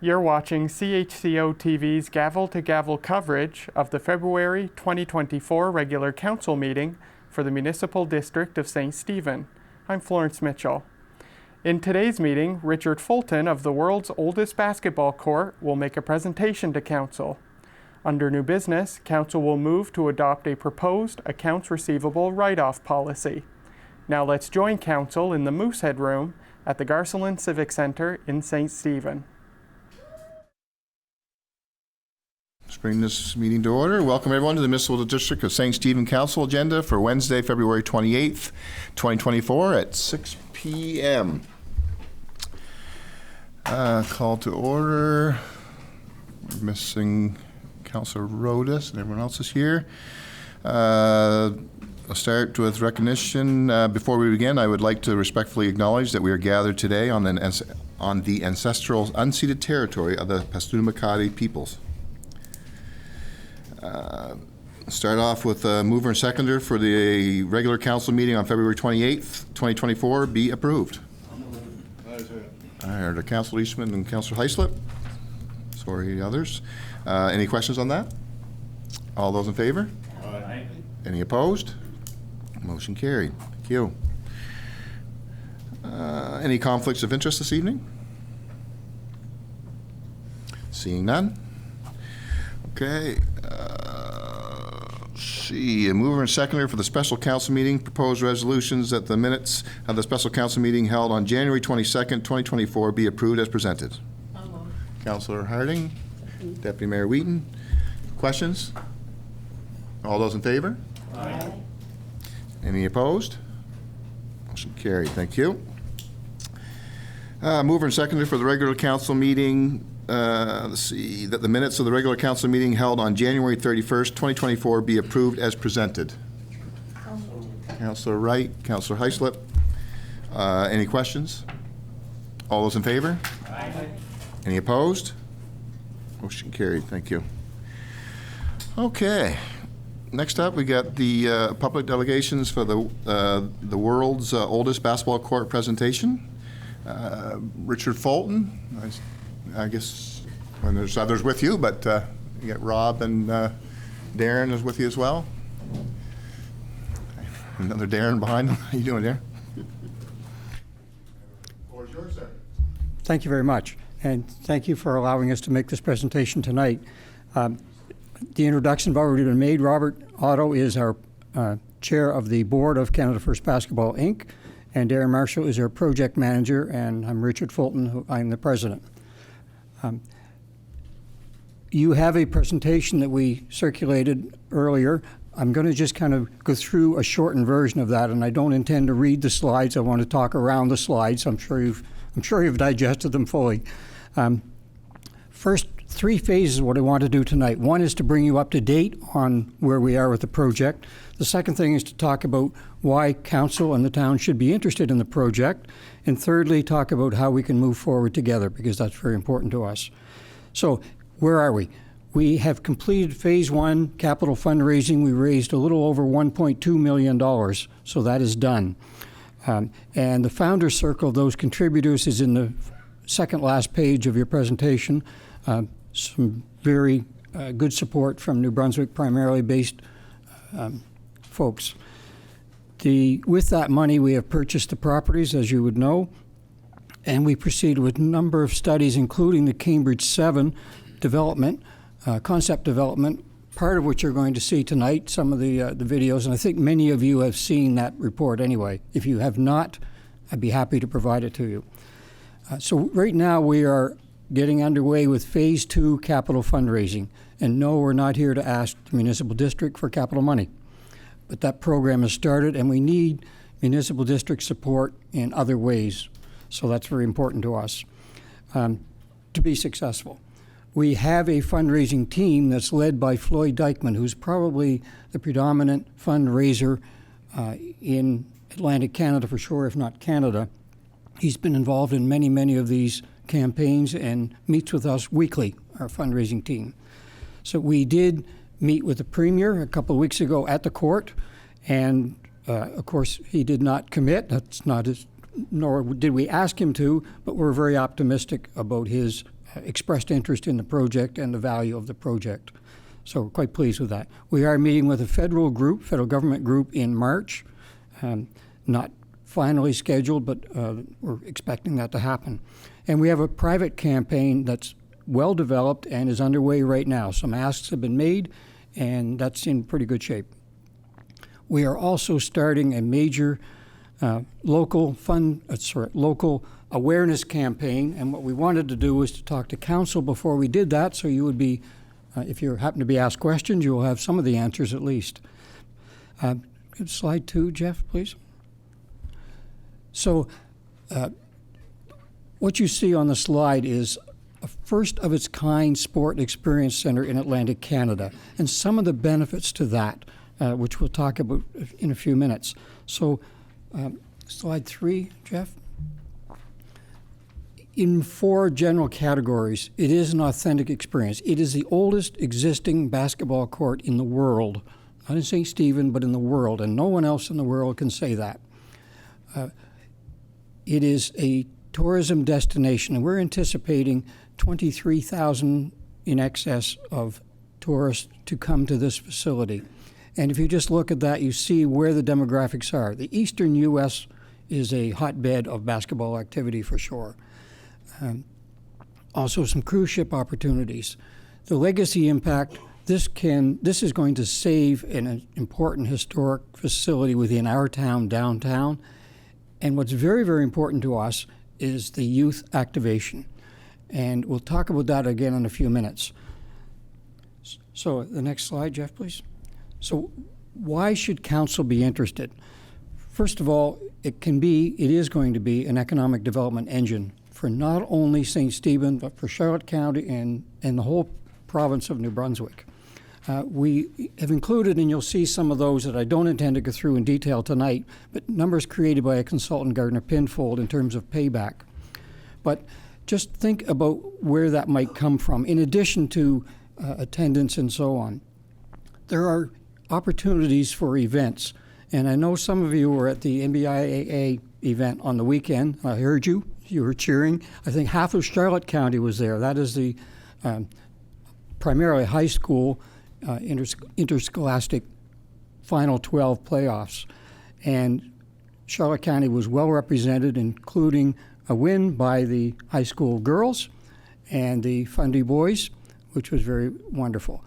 You're watching CHCO-TV's gavel-to-gavel coverage of the February 2024 regular council meeting for the Municipal District of St. Stephen. I'm Florence Mitchell. In today's meeting, Richard Fulton of the world's oldest basketball court will make a presentation to council. Under new business, council will move to adopt a proposed accounts receivable write-off policy. Now let's join council in the Moosehead Room at the Garceland Civic Center in St. Stephen. Let's bring this meeting to order. Welcome everyone to the Municipal District of St. Stephen Council agenda for Wednesday, February 28th, 2024 at 6 p.m. Call to order. We're missing Councilor Rodas and everyone else is here. I'll start with recognition. Before we begin, I would like to respectfully acknowledge that we are gathered today on the ancestral unceded territory of the Passamaquoddy peoples. Start off with mover and seconder for the regular council meeting on February 28th, 2024 be approved. I heard Councilor Eastman and Councilor Heislip. Sorry, others. Any questions on that? All those in favor? Aye. Any opposed? Motion carried. Thank you. Any conflicts of interest this evening? Seeing none. Okay. A mover and seconder for the special council meeting. Proposed resolutions that the minutes of the special council meeting held on January 22nd, 2024 be approved as presented. Councilor Harding, Deputy Mayor Wheaton. Questions? All those in favor? Aye. Any opposed? Motion carried. Thank you. Mover and seconder for the regular council meeting. Let's see, that the minutes of the regular council meeting held on January 31st, 2024 be approved as presented. Councilor Wright, Councilor Heislip. Any questions? All those in favor? Aye. Any opposed? Motion carried. Thank you. Okay. Next up, we got the public delegations for the world's oldest basketball court presentation. Richard Fulton. I guess when there's others with you, but you got Rob and Darren is with you as well. Another Darren behind him. How you doing, Darren? The floor is yours, sir. Thank you very much, and thank you for allowing us to make this presentation tonight. The introductions have already been made. Robert Otto is our chair of the board of Canada First Basketball, Inc., and Darren Marshall is our project manager, and I'm Richard Fulton, I'm the president. You have a presentation that we circulated earlier. I'm going to just kind of go through a shortened version of that, and I don't intend to read the slides. I want to talk around the slides. I'm sure you've digested them fully. First, three phases of what I want to do tonight. One is to bring you up to date on where we are with the project. The second thing is to talk about why council and the town should be interested in the project. And thirdly, talk about how we can move forward together, because that's very important to us. So where are we? We have completed phase one capital fundraising. We raised a little over $1.2 million, so that is done. And the founder circle of those contributors is in the second last page of your presentation. Some very good support from New Brunswick primarily based folks. With that money, we have purchased the properties, as you would know, and we proceeded with a number of studies, including the Cambridge 7 development, concept development, part of which you're going to see tonight, some of the videos, and I think many of you have seen that report anyway. If you have not, I'd be happy to provide it to you. So right now we are getting underway with phase two capital fundraising. And no, we're not here to ask the municipal district for capital money. But that program has started, and we need municipal district support in other ways. So that's very important to us to be successful. We have a fundraising team that's led by Floyd Dykeman, who's probably the predominant fundraiser in Atlantic Canada for sure, if not Canada. He's been involved in many, many of these campaigns and meets with us weekly, our fundraising team. So we did meet with the Premier a couple of weeks ago at the court, and of course he did not commit. That's not his, nor did we ask him to, but we're very optimistic about his expressed interest in the project and the value of the project. So we're quite pleased with that. We are meeting with a federal government group in March. Not finally scheduled, but we're expecting that to happen. And we have a private campaign that's well developed and is underway right now. Some asks have been made, and that's in pretty good shape. We are also starting a major local awareness campaign, and what we wanted to do was to talk to council before we did that, so you would be, if you happen to be asked questions, you will have some of the answers at least. Slide 2, Jeff, please. So what you see on the slide is a first-of-its-kind sport experience center in Atlantic Canada, and some of the benefits to that, which we'll talk about in a few minutes. So slide 3, Jeff. In 4 general categories, it is an authentic experience. It is the oldest existing basketball court in the world, not in St. Stephen, but in the world, and no one else in the world can say that. It is a tourism destination, and we're anticipating 23,000 in excess of tourists to come to this facility. And if you just look at that, you see where the demographics are. The eastern U.S. is a hotbed of basketball activity for sure. Also some cruise ship opportunities. The legacy impact, this is going to save an important historic facility within our town, downtown. And what's very, very important to us is the youth activation. And we'll talk about that again in a few minutes. So the next slide, Jeff, please. So why should council be interested? First of all, it is going to be an economic development engine for not only St. Stephen, but for Charlotte County and the whole province of New Brunswick. We have included, and you'll see some of those that I don't intend to go through in detail tonight, but numbers created by a consultant, Gardner Pinfold, in terms of payback. But just think about where that might come from, in addition to attendance and so on. There are opportunities for events, and I know some of you were at the NBIAA event on the weekend. I heard you were cheering. I think half of Charlotte County was there. That is the primarily high school interscholastic Final 12 playoffs. And Charlotte County was well represented, including a win by the high school girls and the Fundy boys, which was very wonderful.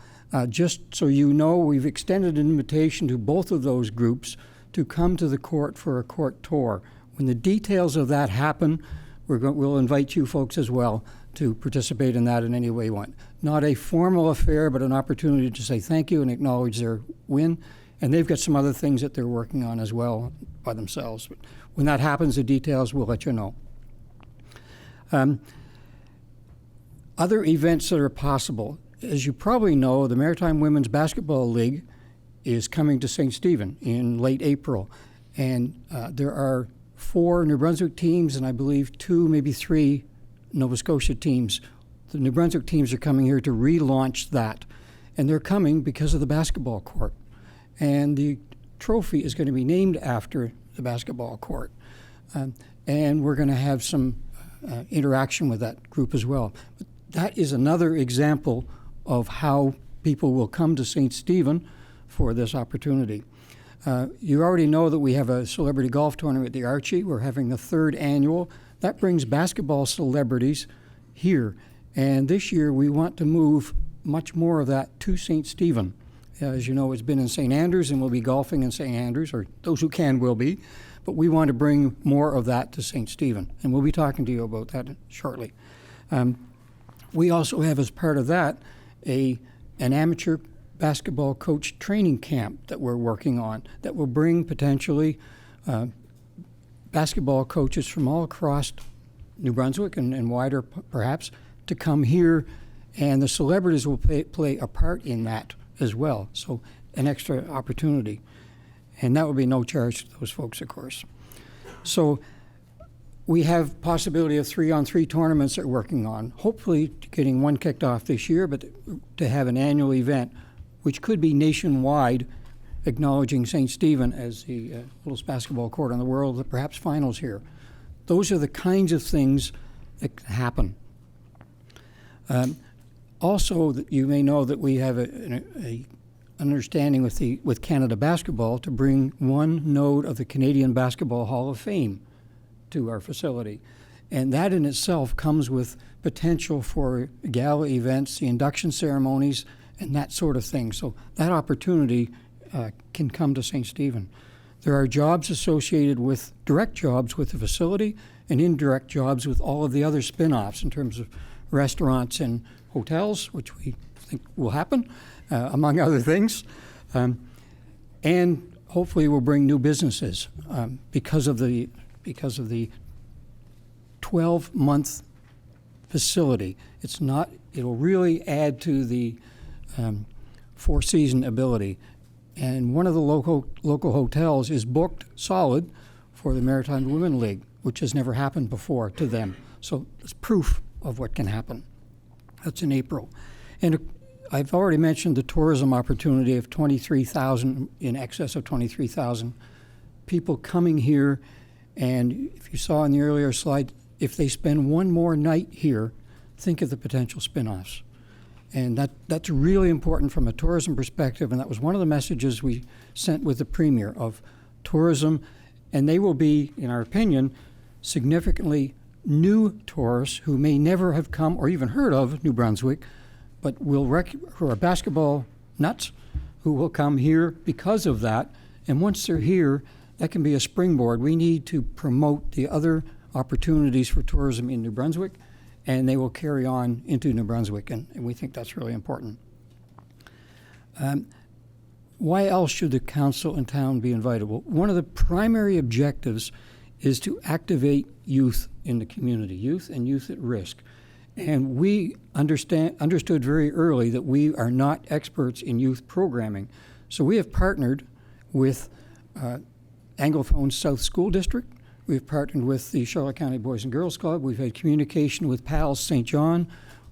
Just so you know, we've extended an invitation to both of those groups to come to the court for a court tour. When the details of that happen, we'll invite you folks as well to participate in that in any way you want. Not a formal affair, but an opportunity to say thank you and acknowledge their win. And they've got some other things that they're working on as well by themselves. But when that happens, the details, we'll let you know. Other events that are possible. As you probably know, the Maritime Women's Basketball League is coming to St. Stephen in late April. And there are 4 New Brunswick teams and I believe 2, maybe 3 Nova Scotia teams. The New Brunswick teams are coming here to relaunch that. And they're coming because of the basketball court. And the trophy is going to be named after the basketball court. And we're going to have some interaction with that group as well. But that is another example of how people will come to St. Stephen for this opportunity. You already know that we have a celebrity golf tournament at the Archie. We're having the 3rd annual. That brings basketball celebrities here. And this year we want to move much more of that to St. Stephen. As you know, it's been in St. Andrews and we'll be golfing in St. Andrews, or those who can will be. But we want to bring more of that to St. Stephen. And we'll be talking to you about that shortly. We also have, as part of that, an amateur basketball coach training camp that we're working on that will bring potentially basketball coaches from all across New Brunswick and wider perhaps to come here, and the celebrities will play a part in that as well. So an extra opportunity. And that will be no charge to those folks, of course. So we have possibility of 3-on-3 tournaments that we're working on, hopefully getting one kicked off this year, but to have an annual event, which could be nationwide, acknowledging St. Stephen as the oldest basketball court in the world, perhaps finals here. Those are the kinds of things that can happen. Also, you may know that we have a understanding with Canada Basketball to bring one node of the Canadian Basketball Hall of Fame to our facility. And that in itself comes with potential for gala events, the induction ceremonies, and that sort of thing. So that opportunity can come to St. Stephen. There are jobs associated with direct jobs with the facility and indirect jobs with all of the other spin-offs in terms of restaurants and hotels, which we think will happen, among other things. And hopefully we'll bring new businesses because of the 12-month facility. It'll really add to the four-season ability. And one of the local hotels is booked solid for the Maritime Women League, which has never happened before to them. So it's proof of what can happen. That's in April. And I've already mentioned the tourism opportunity of 23,000, in excess of 23,000 people coming here. And if you saw in the earlier slide, if they spend one more night here, think of the potential spin-offs. And that's really important from a tourism perspective, and that was one of the messages we sent with the Premier of tourism. And they will be, in our opinion, significantly new tourists who may never have come or even heard of New Brunswick, but who are basketball nuts, who will come here because of that. And once they're here, that can be a springboard. We need to promote the other opportunities for tourism in New Brunswick, and they will carry on into New Brunswick, and we think that's really important. Why else should the council and town be invited? Well, one of the primary objectives is to activate youth in the community, youth and youth at risk. And we understood very early that we are not experts in youth programming. So we have partnered with Anglophone South School District. We've partnered with the Charlotte County Boys and Girls Club. We've had communication with PALS St. John.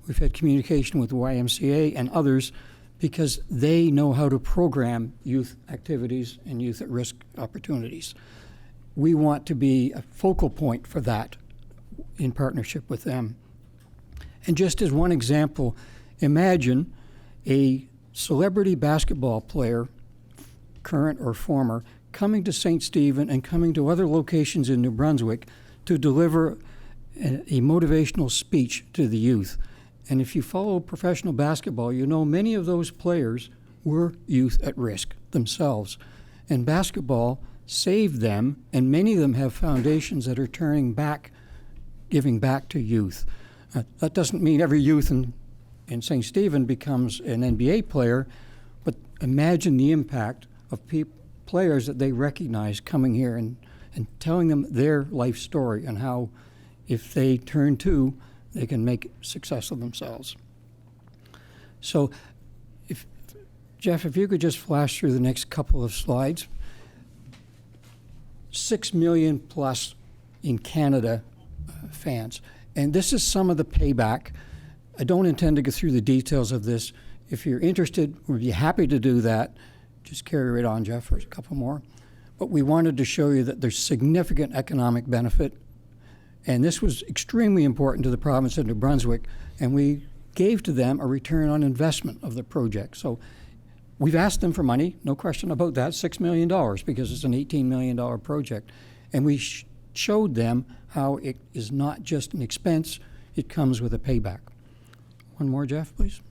We've had communication with the YMCA and others because they know how to program youth activities and youth at risk opportunities. We want to be a focal point for that in partnership with them. And just as one example, imagine a celebrity basketball player, current or former, coming to St. Stephen and coming to other locations in New Brunswick to deliver a motivational speech to the youth. And if you follow professional basketball, you know many of those players were youth at risk themselves. And basketball saved them, and many of them have foundations that are giving back to youth. That doesn't mean every youth in St. Stephen becomes an NBA player, but imagine the impact of players that they recognize coming here and telling them their life story and how if they turn to, they can make success of themselves. So, Jeff, if you could just flash through the next couple of slides. 6 million plus in Canada fans. And this is some of the payback. I don't intend to go through the details of this. If you're interested, we'd be happy to do that. Just carry it on, Jeff, for a couple more. But we wanted to show you that there's significant economic benefit. And this was extremely important to the province of New Brunswick. And we gave to them a return on investment of the project. So we've asked them for money, no question about that, $6 million, because it's an $18 million project. And we showed them how it is not just an expense, it comes with a payback. One more, Jeff, please.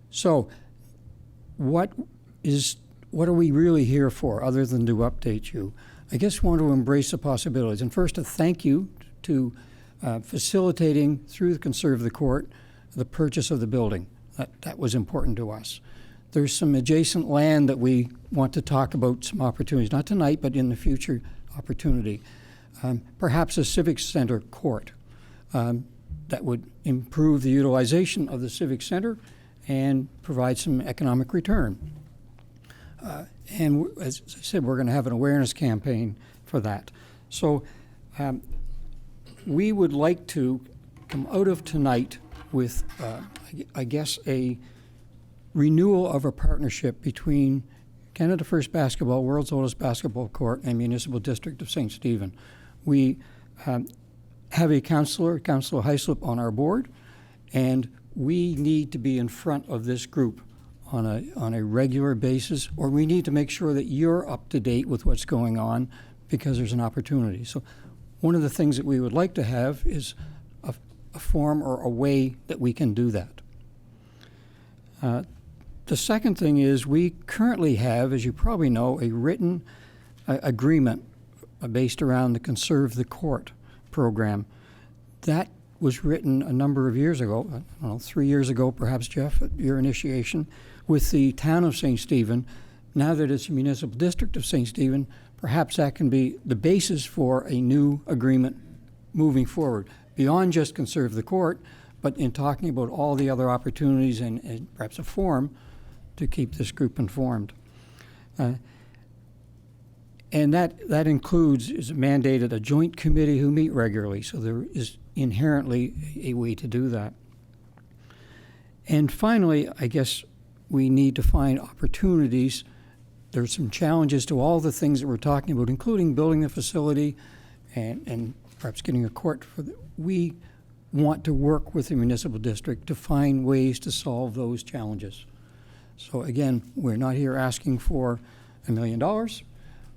So what are we really here for other than to update you? I just want to embrace the possibilities. And first, a thank you to facilitating, through the Conservative Court, the purchase of the building. That was important to us. There's some adjacent land that we want to talk about, some opportunities, not tonight, but in the future opportunity. Perhaps a civic center court that would improve the utilization of the civic center and provide some economic return. And as I said, we're going to have an awareness campaign for that. So we would like to come out of tonight with, I guess, a renewal of a partnership between Canada First Basketball, world's oldest basketball court, and Municipal District of St. Stephen. We have a councillor, Councillor Heislip, on our board, And we need to be in front of this group on a regular basis, or we need to make sure that you're up to date with what's going on because there's an opportunity. So one of the things that we would like to have is a form or a way that we can do that. The second thing is we currently have, as you probably know, a written agreement based around the Conserve the Court program. That was written a number of years ago, I don't know, 3 years ago perhaps, Jeff, at your initiation, with the town of St. Stephen. Now that it's a municipal district of St. Stephen, perhaps that can be the basis for a new agreement moving forward, beyond just Conserve the Court, but in talking about all the other opportunities and perhaps a forum to keep this group informed. And that includes, is mandated, a joint committee who meet regularly, so there is inherently a way to do that. And finally, I guess we need to find opportunities. There's some challenges to all the things that we're talking about, including building the facility and perhaps getting a court for we want to work with the municipal district to find ways to solve those challenges. So again, we're not here asking for $1 million.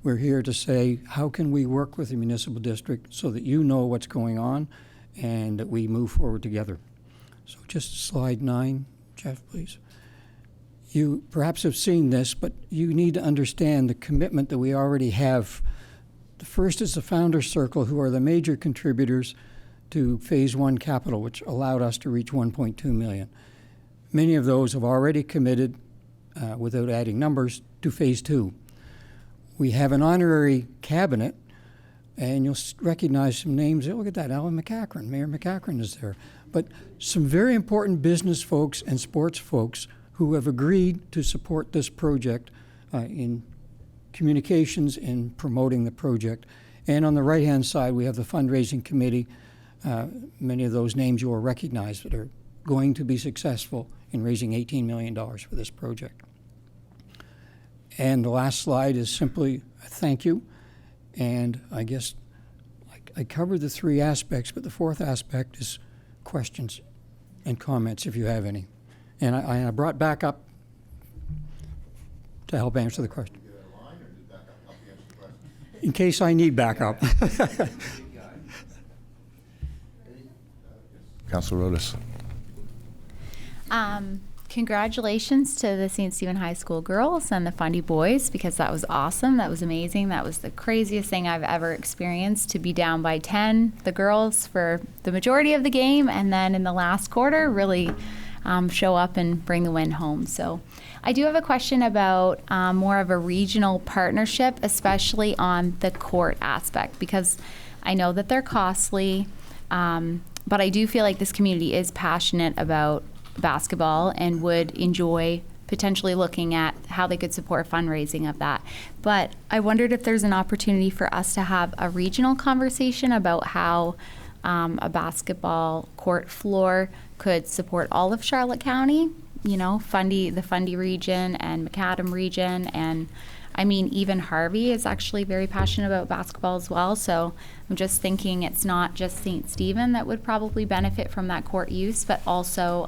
We're here to say, how can we work with the municipal district so that you know what's going on and that we move forward together. So just slide 9, Jeff, please. You perhaps have seen this, but you need to understand the commitment that we already have. The first is the Founders Circle, who are the major contributors to Phase 1 capital, which allowed us to reach $1.2 million. Many of those have already committed, without adding numbers, to Phase 2. We have an honorary cabinet, and you'll recognize some names. Look at that, Alan McCachran. Mayor McCachran is there. But some very important business folks and sports folks who have agreed to support this project in communications and promoting the project. And on the right-hand side, we have the fundraising committee. Many of those names you will recognize that are going to be successful in raising $18 million for this project. And the last slide is simply a thank you. And I guess I covered the 3 aspects, but the 4th aspect is questions and comments if you have any. And I brought back up to help answer the question. Did you get a line, or did backup help you answer the question? In case I need backup. Councilor Rodas. Congratulations to the St. Stephen High School girls and the Fundy boys, because that was awesome. That was amazing. That was the craziest thing I've ever experienced, to be down by 10, the girls, for the majority of the game, and then in the last quarter really show up and bring the win home. So I do have a question about more of a regional partnership, especially on the court aspect, because I know that they're costly, but I do feel like this community is passionate about basketball and would enjoy potentially looking at how they could support fundraising of that. But I wondered if there's an opportunity for us to have a regional conversation about how a basketball court floor could support all of Charlotte County, you know, the Fundy region and McAdam region, and I mean, even Harvey is actually very passionate about basketball as well. So I'm just thinking it's not just St. Stephen that would probably benefit from that court use, but also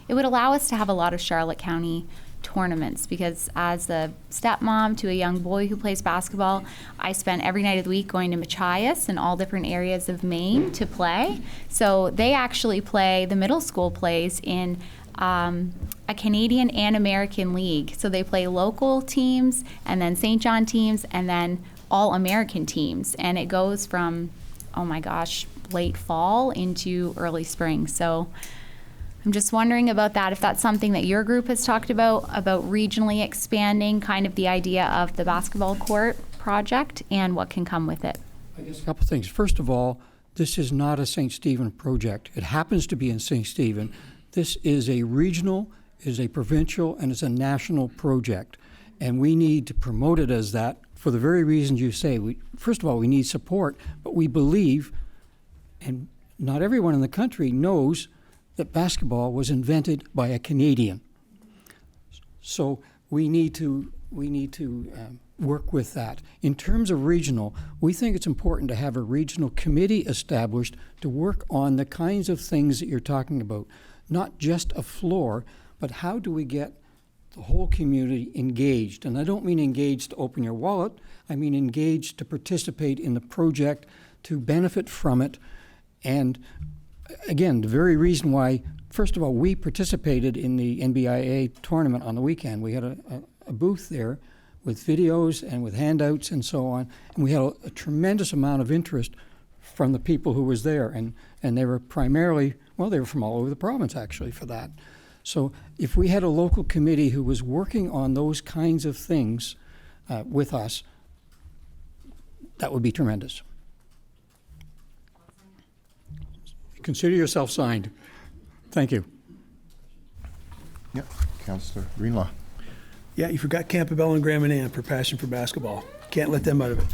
it would allow us to have a lot of Charlotte County tournaments, because as a stepmom to a young boy who plays basketball, I spent every night of the week going to Machias and all different areas of Maine to play. So they actually play, the middle school plays in a Canadian and American league. So they play local teams and then St. John teams and then all American teams. And it goes from, oh my gosh, late fall into early spring. So I'm just wondering about that, if that's something that your group has talked about regionally expanding kind of the idea of the basketball court project and what can come with it. I guess a couple things. First of all, this is not a St. Stephen project. It happens to be in St. Stephen. This is a regional, is a provincial, and it's a national project. And we need to promote it as that for the very reasons you say. First of all, we need support, but we believe, and not everyone in the country knows, that basketball was invented by a Canadian. So we need to work with that. In terms of regional, we think it's important to have a regional committee established to work on the kinds of things that you're talking about. Not just a floor, but how do we get the whole community engaged? And I don't mean engaged to open your wallet, I mean engaged to participate in the project, to benefit from it. And again, the very reason why, first of all, we participated in the NBIA tournament on the weekend. We had a booth there with videos and with handouts and so on, and we had a tremendous amount of interest from the people who was there, and they were primarily, well, they were from all over the province actually for that. So if we had a local committee who was working on those kinds of things with us, that would be tremendous. Consider yourself signed. Thank you. Yep, Councillor Greenlaw. Yeah, you forgot Campbell and Graham and Ann for passion for basketball. Can't let them out of it.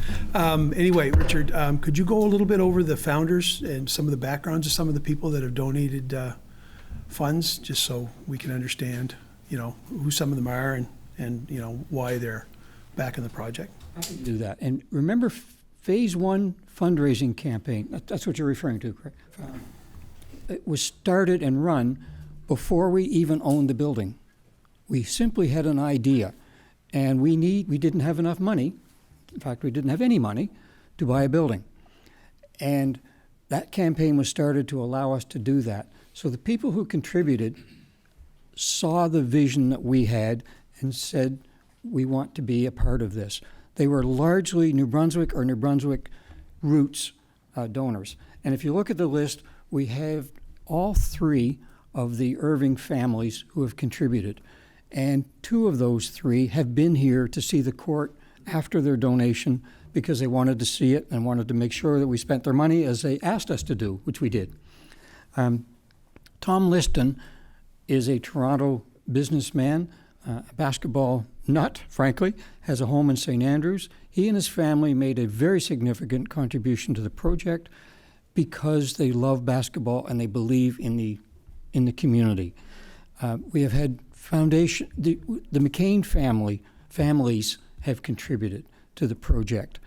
Anyway, Richard, could you go a little bit over the founders and some of the backgrounds of some of the people that have donated funds, just so we can understand, who some of them are and why they're back in the project? I can do that. And remember, phase one fundraising campaign, that's what you're referring to, correct? It was started and run before we even owned the building. We simply had an idea, and we didn't have enough money. In fact, we didn't have any money to buy a building. And that campaign was started to allow us to do that. So the people who contributed saw the vision that we had and said, we want to be a part of this. They were largely New Brunswick or New Brunswick roots donors. And if you look at the list, we have all three of the Irving families who have contributed. And two of those three have been here to see the court after their donation because they wanted to see it and wanted to make sure that we spent their money as they asked us to do, which we did. Tom Liston is a Toronto businessman, a basketball nut, frankly, has a home in St. Andrews. He and his family made a very significant contribution to the project because they love basketball and they believe in the community. We have had foundation, the McCain families have contributed to the project.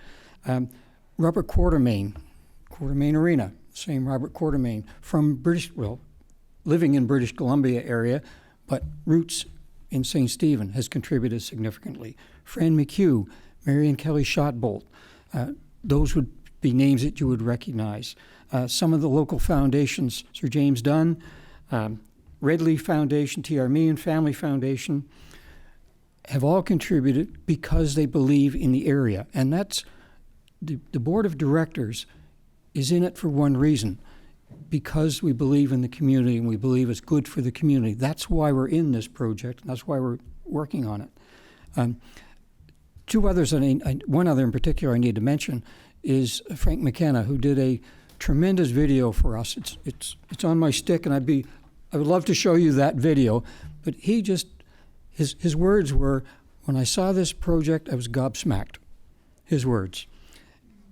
Robert Quartermain Arena, same Robert Quartermain, from living in British Columbia area, but roots in St. Stephen, has contributed significantly. Fran McHugh, Marion Kelly Shotbolt, those would be names that you would recognize. Some of the local foundations, Sir James Dunn, Red Leaf Foundation, T.R. Meehan Family Foundation, have all contributed because they believe in the area. And that's, the board of directors is in it for one reason, because we believe in the community and we believe it's good for the community. That's why we're in this project, and that's why we're working on it. Two others, one other in particular I need to mention, is Frank McKenna, who did a tremendous video for us. It's on my stick, and I would love to show you that video, but he just, his words were, when I saw this project, I was gobsmacked, his words.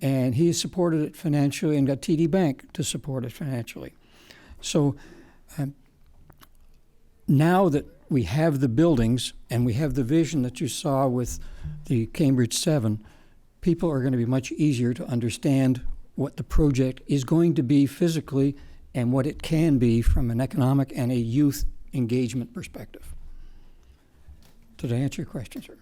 And he supported it financially and got TD Bank to support it financially. So now that we have the buildings and we have the vision that you saw with the Cambridge 7, people are going to be much easier to understand what the project is going to be physically and what it can be from an economic and a youth engagement perspective. Did I answer your question, sir?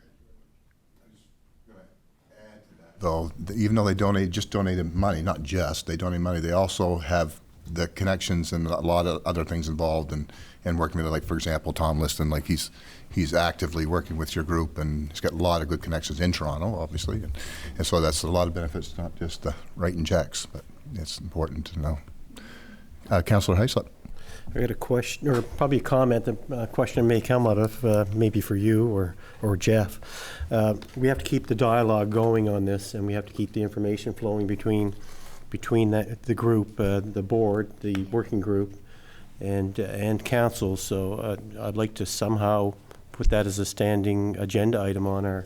Though, even though they donated money, not just, they donated money, they also have the connections and a lot of other things involved and working with it. Like, for example, Tom Liston, like he's actively working with your group, and he's got a lot of good connections in Toronto, obviously. And so that's a lot of benefits, not just writing checks, but it's important to know. Councillor Heislip. I got a question, or probably a comment. The question may come out of maybe for you or Jeff. We have to keep the dialogue going on this, and we have to keep the information flowing between the group, the board, the working group, and council. So I'd like to somehow put that as a standing agenda item on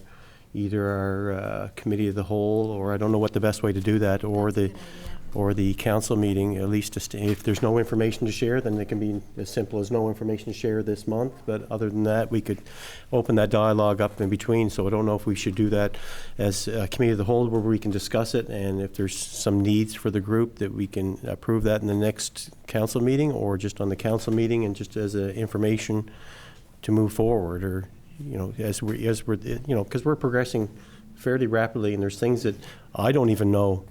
either our committee of the whole, or I don't know what the best way to do that, or the or the council meeting, at least if there's no information to share, then it can be as simple as no information to share this month. But other than that, we could open that dialogue up in between. So I don't know if we should do that as a committee of the whole where we can discuss it, and if there's some needs for the group that we can approve that in the next council meeting, or just on the council meeting and just as information to move forward, or, you know, as we're, you know, because we're progressing fairly rapidly, and there's things that I don't even know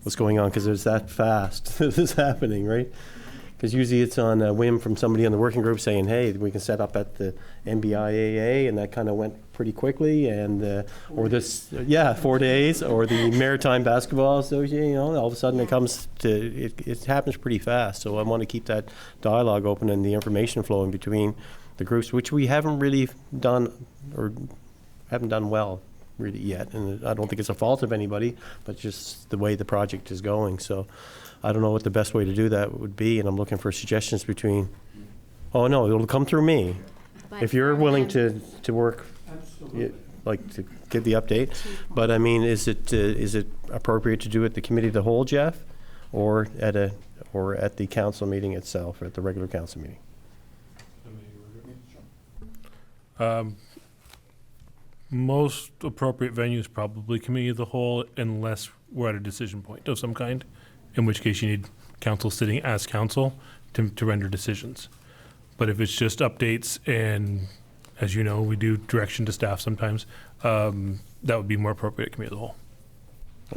what's going on because it's that fast this is happening, right? Because usually it's on a whim from somebody on the working group saying, hey, we can set up at the MBIAA, and that kind of went pretty quickly, and or this, 4 days, or the Maritime Basketball Association, you know, all of a sudden it comes to, it happens pretty fast. So I want to keep that dialogue open and the information flowing between the groups, which we haven't really done, or haven't done well really yet. And I don't think it's a fault of anybody, but just the way the project is going. So I don't know what the best way to do that would be, and I'm looking for suggestions between, oh no, it'll come through me. But If you're for willing them- to work, like to give the update. But I mean, is it appropriate to do it at the committee of the whole, Jeff? Or at the council meeting itself, or at the regular council meeting? Most appropriate venue is probably committee of the whole, unless we're at a decision point of some kind, in which case you need council sitting as council to render decisions. But if it's just updates, and as you know, we do direction to staff sometimes, that would be more appropriate at committee of the whole.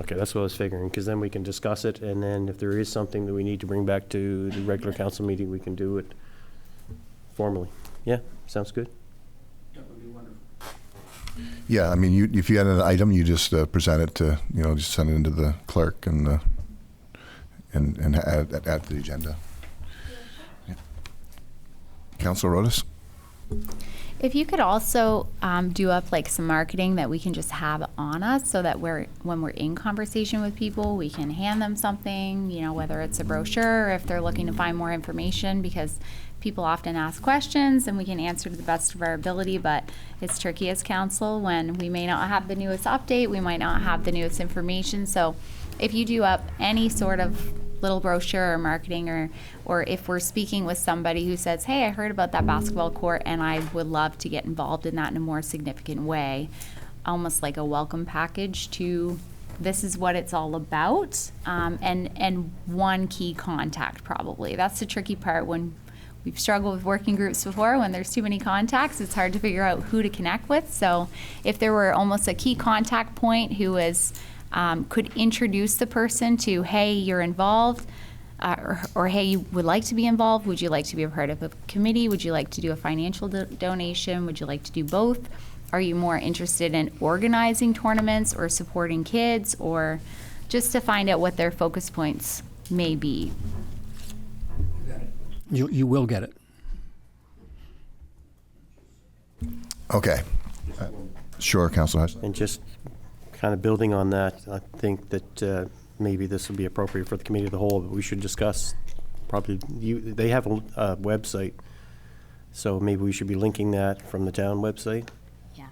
Okay, that's what I was figuring, because then we can discuss it, and then if there is something that we need to bring back to the regular council meeting, we can do it formally. Yeah, sounds good. Yeah, I mean, if you had an item, you just present it to, you know, just send it into the clerk and add to the agenda. Yeah. Councilor Rodas? If you could also do up like some marketing that we can just have on us, so that when we're in conversation with people, we can hand them something, you know, whether it's a brochure or if they're looking to find more information, because people often ask questions and we can answer to the best of our ability, but it's tricky as council when we may not have the newest update, we might not have the newest information. So if you do up any sort of little brochure or marketing, or if we're speaking with somebody who says, hey, I heard about that basketball court and I would love to get involved in that in a more significant way, almost like a welcome package to this is what it's all about, and one key contact probably. That's the tricky part when we've struggled with working groups before. When there's too many contacts, it's hard to figure out who to connect with. So if there were almost a key contact point who is could introduce the person to, hey, you're involved, or hey, you would like to be involved. Would you like to be a part of a committee? Would you like to do a financial donation? Would you like to do both? Are you more interested in organizing tournaments or supporting kids, or just to find out what their focus points may be? You will get it. Okay. Sure, Councilor Hutch. And just kind of building on that, I think that maybe this would be appropriate for the committee of the whole, but we should discuss probably, they have a website, so maybe we should be linking that from the town website. Yeah.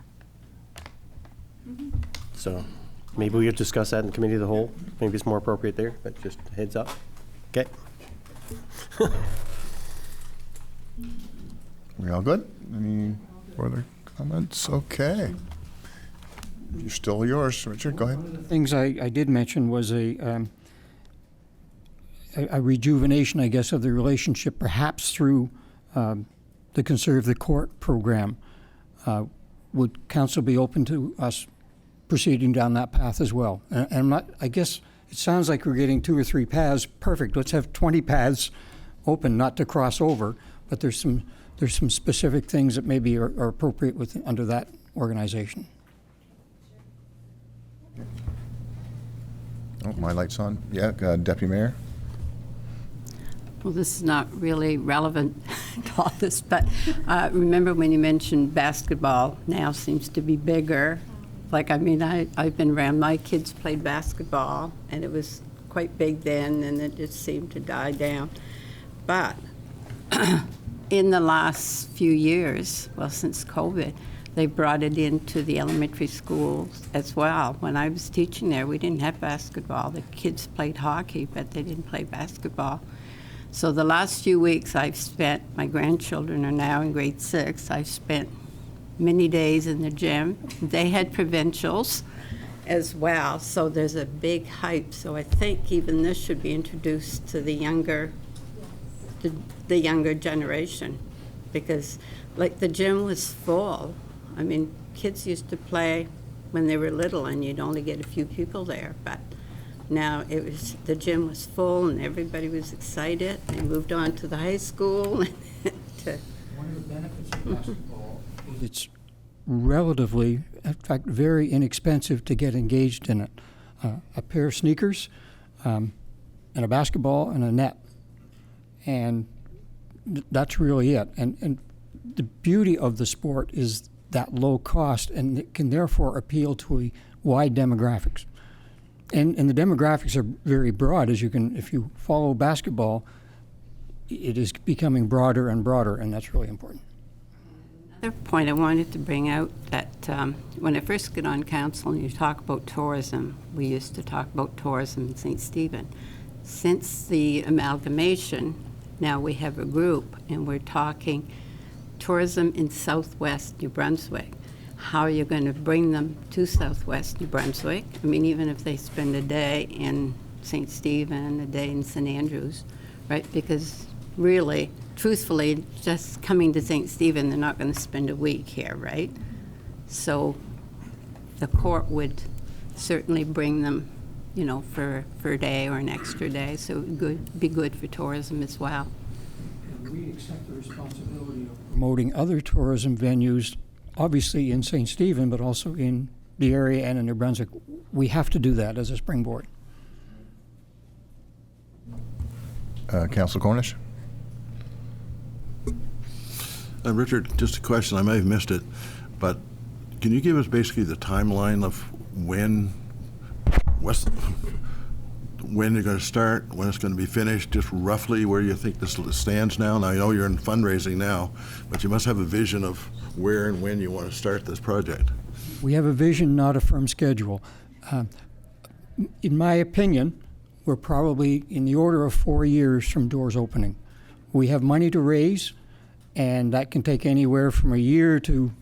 So maybe we could discuss that in the committee of the whole. Maybe it's more appropriate there, but just a heads up. Okay. We all good? Any further comments? Okay. You're still yours, Richard. Go ahead. Things I did mention was a rejuvenation, I guess, of the relationship, perhaps through the Conserve the Court program. Would council be open to us proceeding down that path as well? And I'm not, I guess it sounds like we're getting 2 or 3 paths. Perfect. Let's have 20 paths open, not to cross over, but there's some specific things that maybe are appropriate under that organization. Oh, my light's on. Yeah, Deputy Mayor. Well, this is not really relevant to all this, but remember when you mentioned basketball now seems to be bigger. Like, I mean, I've been around, my kids played basketball, and it was quite big then, and it just seemed to die down. But in the last few years, well, since COVID, They brought it into the elementary schools as well. When I was teaching there, we didn't have basketball. The kids played hockey, but they didn't play basketball. So the last few weeks I've spent, my grandchildren are now in grade 6, I've spent many days in the gym. They had provincials as well, so there's a big hype. So I think even this should be introduced to the younger generation, because like the gym was full. I mean, kids used to play when they were little and you'd only get a few people there, but now the gym was full and everybody was excited. They moved on to the high school. One of the benefits of basketball is it's relatively, in fact, very inexpensive to get engaged in it. A pair of sneakers, and a basketball and a net. And that's really it. And the beauty of the sport is that low cost, and it can therefore appeal to a wide demographics. And the demographics are very broad, as you can, if you follow basketball, it is becoming broader and broader, and that's really important. Another point I wanted to bring out, that when I first got on council and you talk about tourism, we used to talk about tourism in St. Stephen. Since the amalgamation, now we have a group and we're talking tourism in southwest New Brunswick. How are you going to bring them to southwest New Brunswick? I mean, even if they spend a day in St. Stephen, a day in St. Andrews, right? Because really, truthfully, just coming to St. Stephen, they're not going to spend a week here, right? So the court would certainly bring them, you know, for a day or an extra day. So it would be good for tourism as well. And we accept the responsibility of promoting other tourism venues, obviously in St. Stephen, but also in the area and in New Brunswick. We have to do that as a springboard. Councilor Cornish? Richard, just a question, I may have missed it, but can you give us basically the timeline of when you're going to start, when it's going to be finished, just roughly where you think this stands now? Now, I know you're in fundraising now, but you must have a vision of where and when you want to start this project. We have a vision, not a firm schedule. In my opinion, we're probably in the order of 4 years from doors opening. We have money to raise, and that can take anywhere from a year to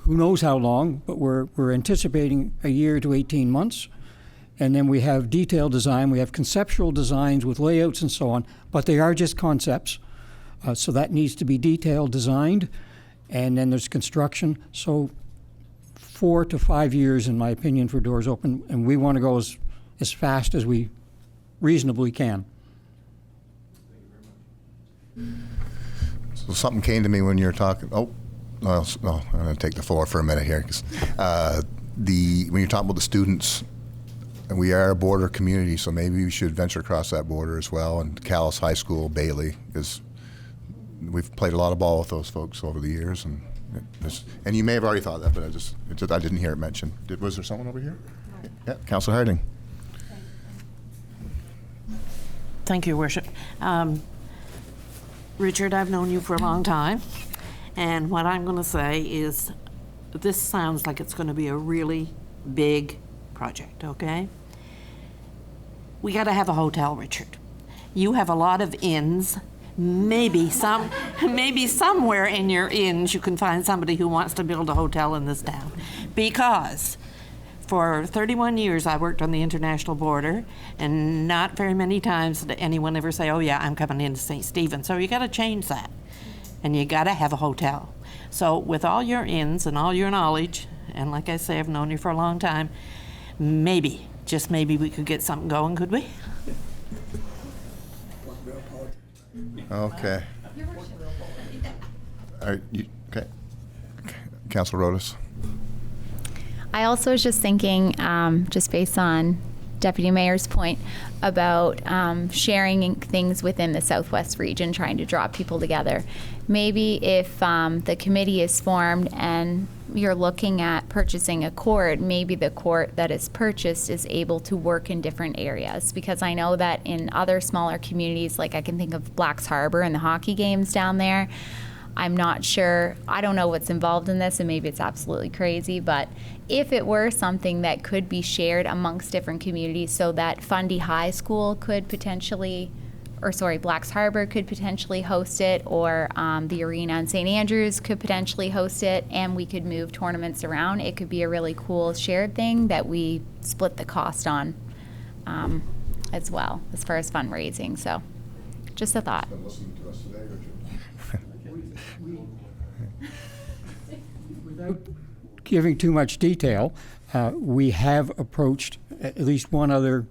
who knows how long, but we're anticipating a year to 18 months. And then we have detailed design, we have conceptual designs with layouts and so on, but they are just concepts. So that needs to be detailed designed, and then there's construction. So 4 to 5 years, in my opinion, for doors open, and we want to go as fast as we reasonably can. So something came to me when you were talking. I'm going to take the floor for a minute here. 'Cause, when you're talking about the students, and we are a border community, so maybe we should venture across that border as well. And Calais High School, Bailey, because we've played a lot of ball with those folks over the years. And you may have already thought that, but I didn't hear it mentioned. Was there someone over here? Yeah, Councilor Harding. Thank you, Worship. Richard, I've known you for a long time, and what I'm going to say is this sounds like it's going to be a really big project, okay? We got to have a hotel, Richard. You have a lot of inns. Maybe somewhere in your inns you can find somebody who wants to build a hotel in this town. Because for 31 years I worked on the international border, and not very many times did anyone ever say, oh yeah, I'm coming into St. Stephen. So you got to change that, and you got to have a hotel. So with all your inns and all your knowledge, and like I say, I've known you for a long time, maybe, just maybe we could get something going, could we? Okay. All right, okay. Councilor Rodas. I also was just thinking, just based on Deputy Mayor's point about sharing things within the Southwest region, trying to draw people together. Maybe if the committee is formed and you're looking at purchasing a court, maybe the court that is purchased is able to work in different areas. Because I know that in other smaller communities, like I can think of Blacks Harbor and the hockey games down there, I'm not sure, I don't know what's involved in this, and maybe it's absolutely crazy, but if it were something that could be shared amongst different communities so that Fundy High School could potentially, or sorry, Blacks Harbor could potentially host it, or the arena in St. Andrews could potentially host it, and we could move tournaments around, it could be a really cool shared thing that we split the cost on as well, as far as fundraising. So just a thought. Without giving too much detail, we have approached at least one other,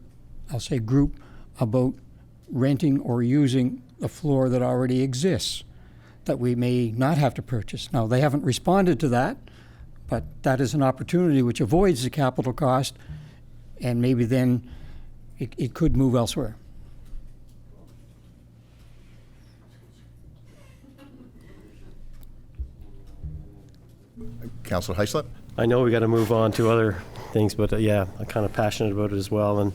I'll say, group about renting or using the floor that already exists that we may not have to purchase. Now, they haven't responded to that, but that is an opportunity which avoids the capital cost, and maybe then it could move elsewhere. Councillor Heislip? I know we got to move on to other things, but yeah, I'm kind of passionate about it as well. And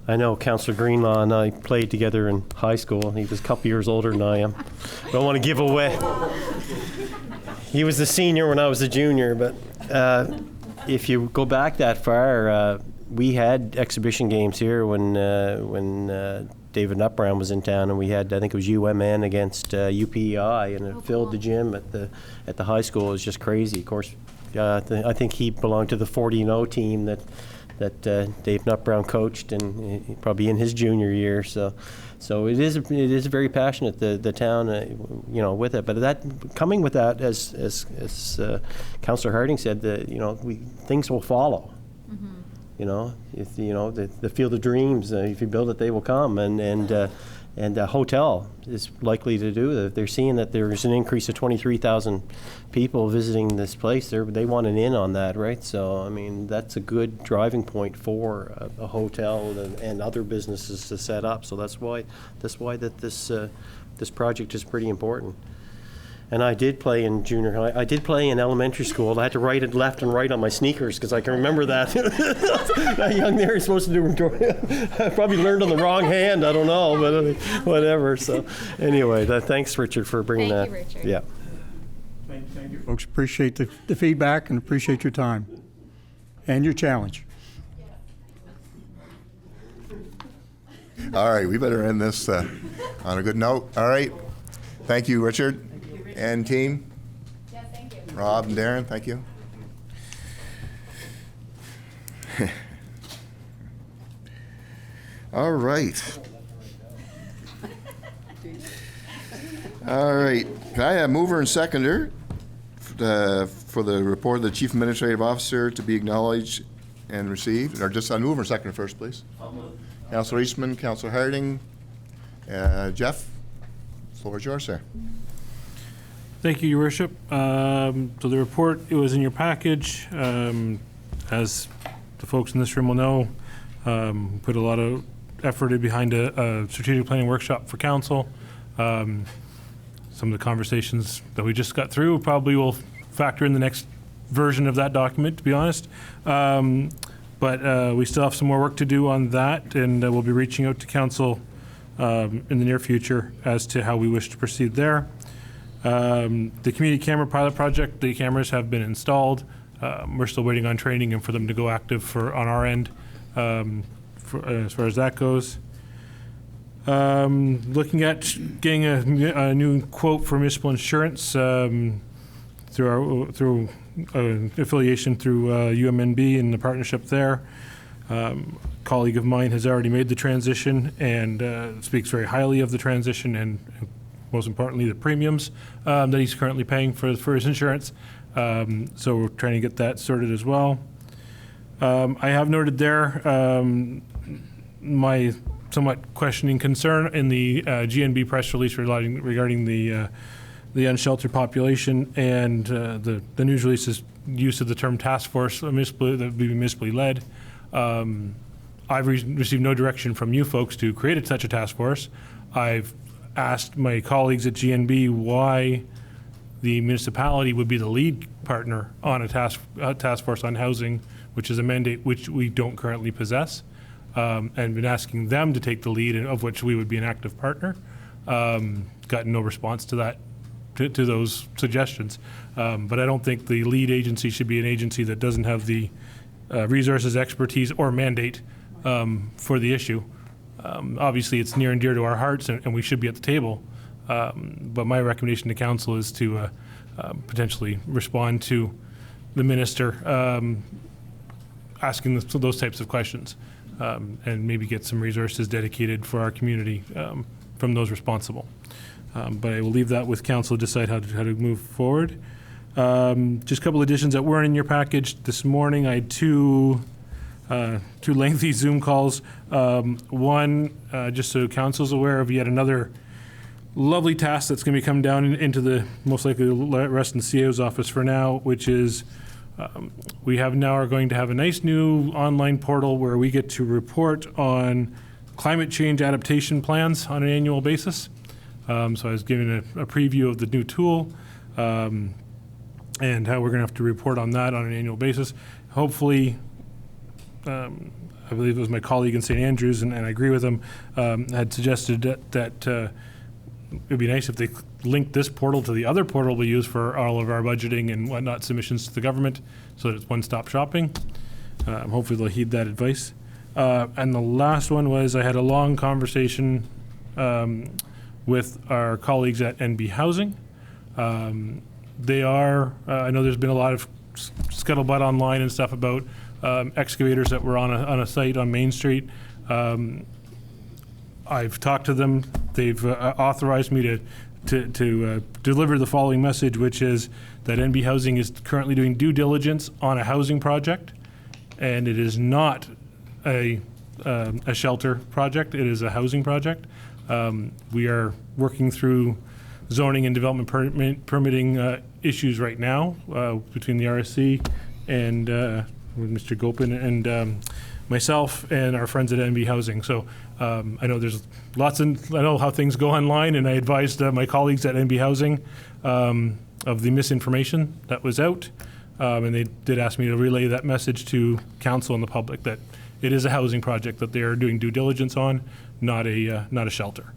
I know Councillor Greenlaw and I played together in high school. He was a couple years older than I am. Don't want to give away. He was a senior when I was a junior, but if you go back that far, we had exhibition games here when David Nutbrown was in town, and we had, I think it was UMN against UPEI, and it filled the gym at the high school. It was just crazy. Of course, I think he belonged to the 40-0 team that Dave Nutbrown coached, and probably in his junior year. So it is very passionate, the town, with it. But that coming with that, as Councillor Harding said, things will follow. If the Field of Dreams, if you build it, they will come, and a hotel is likely to do that. If they're seeing that there's an increase of 23,000 people visiting this place, they want an in on that, right? So I mean, that's a good driving point for a hotel and other businesses to set up. So that's why this project is pretty important. And I did play in junior high. I did play in elementary school. I had to write it left and right on my sneakers because I can remember that. That young there is supposed to do. I probably learned on the wrong hand. I don't know, but whatever. So anyway, thanks, Richard, for bringing that. Thank you, Richard. Yeah. Thank you, folks. Appreciate the feedback and appreciate your time and your challenge. All right, we better end this on a good note. All right. Thank you, Richard. And team? Yes, thank you. Rob and Darren, thank you. All right. All right. Can I have mover and seconder for the report of the Chief Administrative Officer to be acknowledged and received? Or just mover and seconder first, please. Councillor Eastman, Councillor Harding, Jeff, the floor is yours, sir. Thank you, Your Worship. So the report, it was in your package. As the folks in this room will know, put a lot of effort behind a strategic planning workshop for council. Some of the conversations that we just got through probably will factor in the next version of that document, to be honest. But we still have some more work to do on that, and we'll be reaching out to council in the near future as to how we wish to proceed there. The community camera pilot project, the cameras have been installed. We're still waiting on training and for them to go active on our end as far as that goes. Looking at getting a new quote for municipal insurance through affiliation through UMNB and the partnership there. A colleague of mine has already made the transition and speaks very highly of the transition and most importantly, the premiums that he's currently paying for his insurance. So we're trying to get that sorted as well. I have noted there my somewhat questioning concern in the GNB press release regarding the unsheltered population and the news release's use of the term task force that would be municipally led. I've received no direction from you folks to create such a task force. I've asked my colleagues at GNB why the municipality would be the lead partner on a task force on housing, which is a mandate which we don't currently possess, and been asking them to take the lead, of which we would be an active partner. Gotten no response to that to those suggestions. But I don't think the lead agency should be an agency that doesn't have the resources, expertise, or mandate for the issue. Obviously, it's near and dear to our hearts, and we should be at the table. But my recommendation to council is to potentially respond to the minister asking those types of questions, and maybe get some resources dedicated for our community from those responsible. But I will leave that with council to decide how to move forward. Just a couple additions that weren't in your package this morning. I had two lengthy Zoom calls. One, just so council's aware of yet another lovely task that's going to be coming down into the most likely rest in the CAO's office for now, which is we are going to have a nice new online portal where we get to report on climate change adaptation plans on an annual basis. So I was giving a preview of the new tool and how we're going to have to report on that on an annual basis. Hopefully, I believe it was my colleague in St. Andrews, and I agree with him, had suggested that it would be nice if they linked this portal to the other portal we use for all of our budgeting and whatnot submissions to the government, so that it's one-stop shopping. Hopefully they'll heed that advice. And the last one was I had a long conversation with our colleagues at NB Housing. They are, I know there's been a lot of scuttlebutt online and stuff about excavators that were on a site on Main Street. I've talked to them. They've authorized me to deliver the following message, which is that NB Housing is currently doing due diligence on a housing project, and it is not a shelter project. It is a housing project. We are working through zoning and development permitting issues right now between the RSC and Mr. Gopin and myself and our friends at NB Housing. So I know there's I know how things go online, and I advised my colleagues at NB Housing of the misinformation that was out, and they did ask me to relay that message to council and the public that it is a housing project that they are doing due diligence on, not a shelter.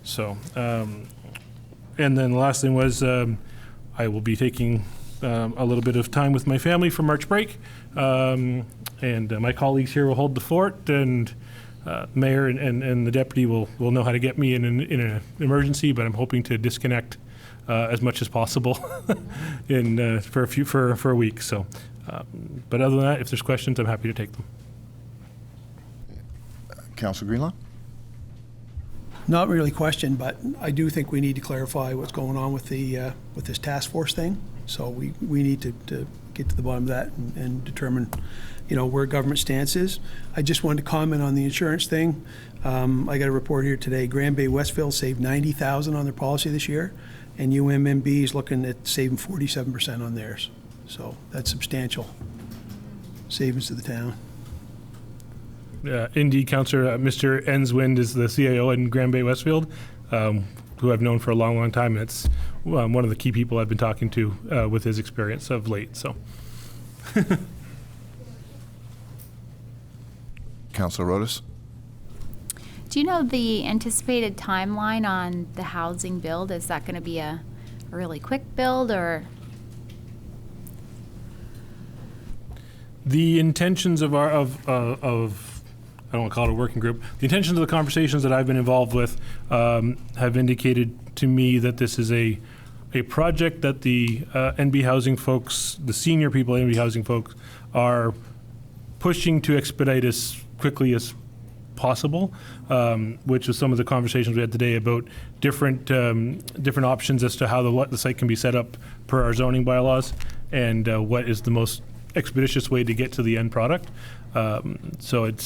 So, and then the last thing was I will be taking a little bit of time with my family for March break, and my colleagues here will hold the fort, and mayor and the deputy will know how to get me in an emergency, but I'm hoping to disconnect as much as possible for a week. So, but other than that, if there's questions, I'm happy to take them. Councilor Greenlaw? Not really question, but I do think we need to clarify what's going on with the with this task force thing. So we need to get to the bottom of that and determine, where government stance is. I just wanted to comment on the insurance thing. I got a report here today. Grand Bay Westfield saved $90,000 on their policy this year, and UMMB is looking at saving 47% on theirs. So that's substantial savings to the town. Indeed, Councillor. Mr. Enswind is the CIO in Grand Bay Westfield, who I've known for a long, long time. And it's one of the key people I've been talking to with his experience of late. So, Councillor Rodas? Do you know the anticipated timeline on the housing build? Is that going to be a really quick build, or? The intentions of I don't want to call it a working group. The intentions of the conversations that I've been involved with have indicated to me that this is a project that the NB Housing folks, the senior people at NB Housing folks, are pushing to expedite as quickly as possible, which was some of the conversations we had today about different options as to how the site can be set up per our zoning bylaws, and what is the most expeditious way to get to the end product. So it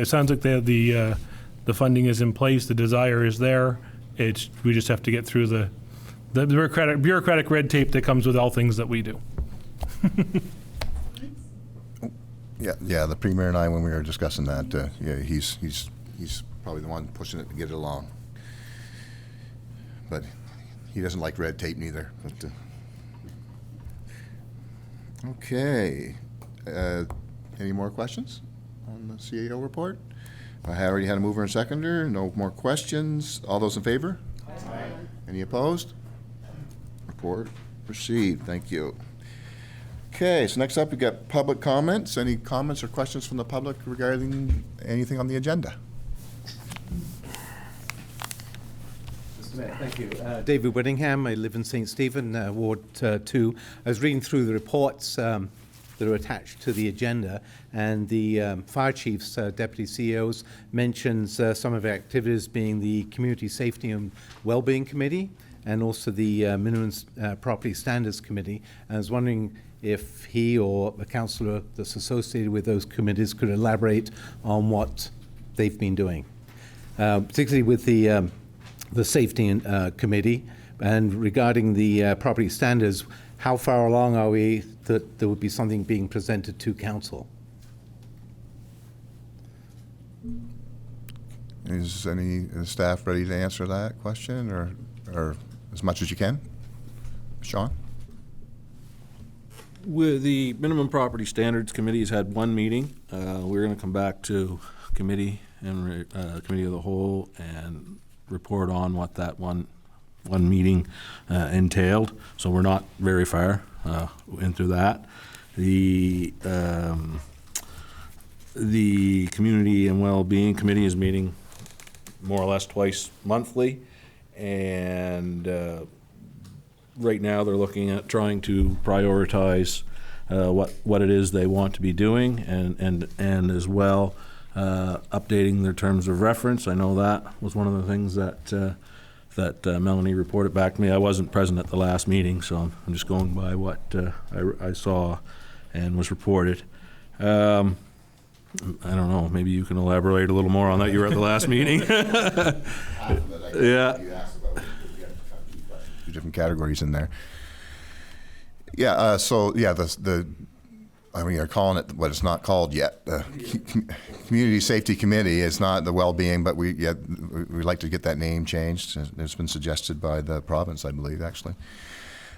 sounds like the funding is in place, the desire is there. We just have to get through the bureaucratic red tape that comes with all things that we do. Yeah. The Premier and I, when we were discussing that, he's probably the one pushing it to get it along. But he doesn't like red tape neither. But, okay. Any more questions on the CAO report? I already had a mover and seconder. No more questions. All those in favor? Aye. Any opposed? Report received. Thank you. Okay, so next up we got public comments. Any comments or questions from the public regarding anything on the agenda? Mr. Mayor, thank you. David Whittingham, I live in St. Stephen, Ward 2. I was reading through the reports that are attached to the agenda, and the fire chief's deputy CEOs mentions some of the activities being the Community Safety and Wellbeing Committee and also the Minimum Property Standards Committee. I was wondering if he or a councillor that's associated with those committees could elaborate on what they've been doing, particularly with the Safety Committee, and regarding the property standards. How far along are we that there would be something being presented to council? Is any staff ready to answer that question, or as much as you can? Sean? With the Minimum Property Standards Committee has had one meeting. We're going to come back to committee and committee of the whole and report on what that one meeting entailed. So we're not very far into that. The Community and Wellbeing Committee is meeting more or less twice monthly, and right now they're looking at trying to prioritize what it is they want to be doing, and as well updating their terms of reference. I know that was one of the things that Melanie reported back to me. I wasn't present at the last meeting, so I'm just going by what I saw and was reported. I don't know, maybe you can elaborate a little more on that. You were at the last meeting. Yeah. Two different categories in there. Yeah, so yeah, I mean, you're calling it what it's not called yet. The Community Safety Committee is not the well-being, but we'd like to get that name changed. It's been suggested by the province, I believe, actually.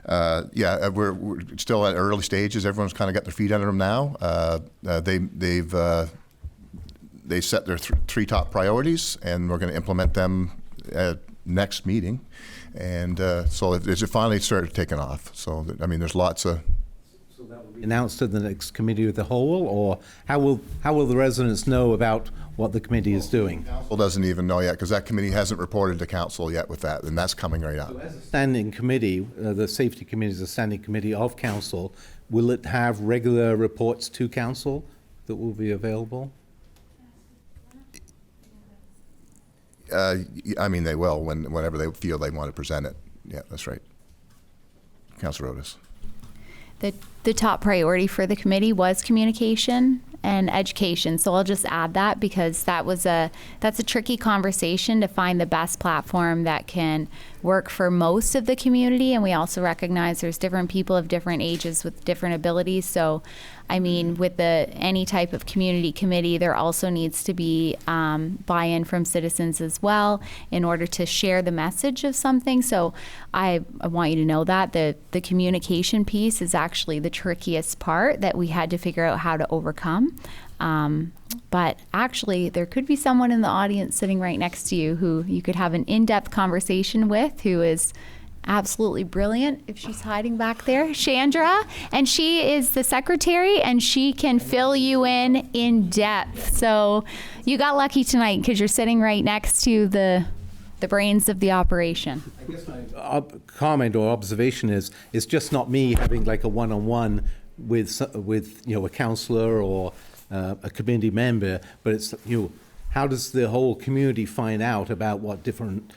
Yeah, we're still at early stages. Everyone's kind of got their feet under them now. They set their three top priorities, and we're going to implement them at next meeting. And so it finally started taking off. So, I mean, there's lots of... So that will be announced to the next committee of the whole, or how will the residents know about what the committee is doing? Council doesn't even know yet, because that committee hasn't reported to council yet with that, and that's coming right up. So as a standing committee, the safety committee is a standing committee of council. Will it have regular reports to council that will be available? I mean, they will whenever they feel they want to present it. Yeah, that's right. Councilor Otis. The top priority for the committee was communication and education. So I'll just add that, because that's a tricky conversation to find the best platform that can work for most of the community. And we also recognize there's different people of different ages with different abilities. So, I mean, with any type of community committee, there also needs to be buy-in from citizens as well in order to share the message of something. So I want you to know that the communication piece is actually the trickiest part that we had to figure out how to overcome. But actually, there could be someone in the audience sitting right next to you who you could have an in-depth conversation with, who is absolutely brilliant. If she's hiding back there, Chandra, and she is the secretary, and she can fill you in depth. So you got lucky tonight, because you're sitting right next to the brains of the operation. I guess my comment or observation is, it's just not me having like a one-on-one with a councillor or a committee member, but it's how does the whole community find out about what different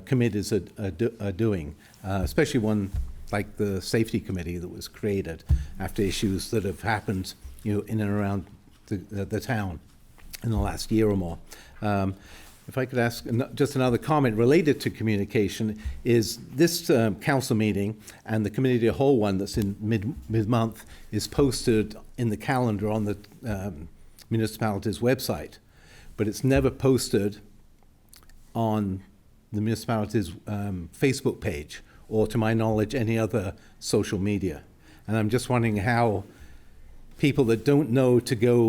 committees are doing, especially one like the safety committee that was created after issues that have happened in and around the town in the last year or more. If I could ask just another comment related to communication, is this council meeting and the committee of the whole one that's in mid-month is posted in the calendar on the municipality's website, but it's never posted on the municipality's Facebook page, or to my knowledge, any other social media. And I'm just wondering how people that don't know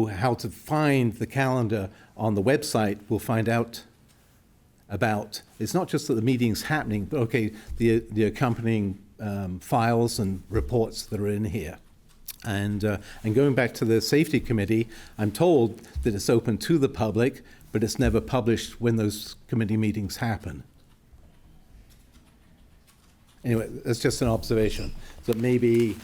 how to find the calendar on the website will find out about, it's not just that the meeting's happening, but okay, the accompanying files and reports that are in here. And going back to the safety committee, I'm told that it's open to the public, but it's never published when those committee meetings happen. Anyway, that's just an observation. So maybe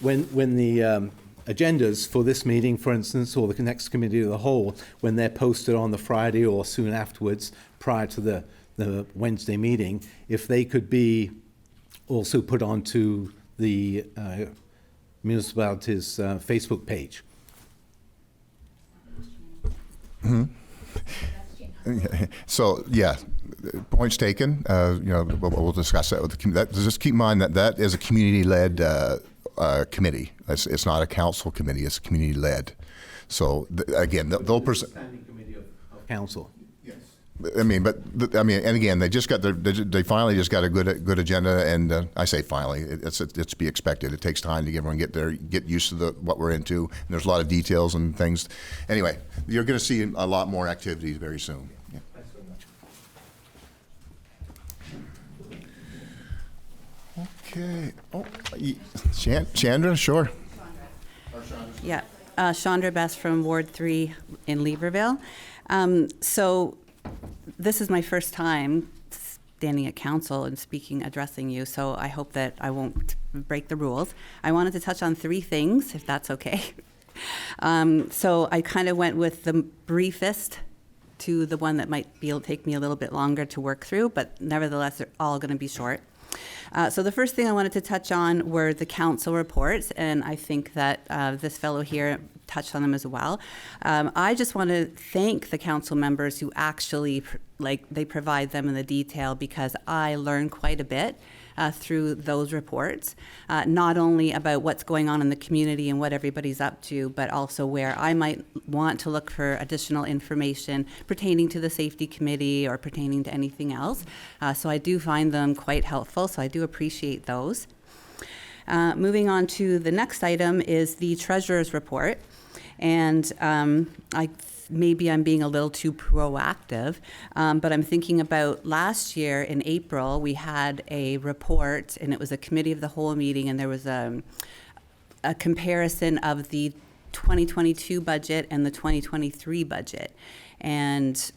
when the agendas for this meeting, for instance, or the next committee of the whole, when they're posted on the Friday or soon afterwards, prior to the Wednesday meeting, if they could be also put onto the municipality's Facebook page. So, yeah, points taken. We'll discuss that with the community. Just keep in mind that is a community-led committee. It's not a council committee. It's community-led. So, again, they'll present. Standing committee of council. And again, they finally just got a good agenda, and I say finally, it's to be expected. It takes time to everyone get used to what we're into, and there's a lot of details and things. Anyway, you're going to see a lot more activities very soon. Yeah. Thanks very much. Okay. Chandra, sure. Yeah, Chandra Best from Ward 3 in Leverville. So this is my first time standing at council and addressing you, so I hope that I won't break the rules. I wanted to touch on 3 things, if that's okay. So I kind of went with the briefest to the one that might take me a little bit longer to work through, but nevertheless, they're all going to be short. So the first thing I wanted to touch on were the council reports, and I think that this fellow here touched on them as well. I just want to thank the council members who actually, they provide them in the detail, because I learned quite a bit through those reports, not only about what's going on in the community and what everybody's up to, but also where I might want to look for additional information pertaining to the safety committee or pertaining to anything else. So I do find them quite helpful, so I do appreciate those. Moving on to the next item is the treasurer's report. And maybe I'm being a little too proactive, but I'm thinking about last year in April, we had a report, and it was a committee of the whole meeting, and there was a comparison of the 2022 budget and the 2023 budget. And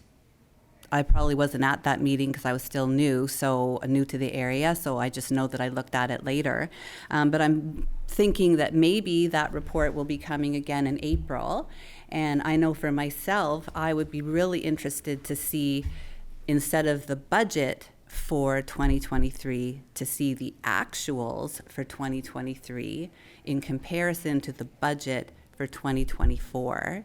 I probably wasn't at that meeting because I was still new to the area, so I just know that I looked at it later. But I'm thinking that maybe that report will be coming again in April. And I know for myself, I would be really interested to see, instead of the budget for 2023, to see the actuals for 2023 in comparison to the budget for 2024.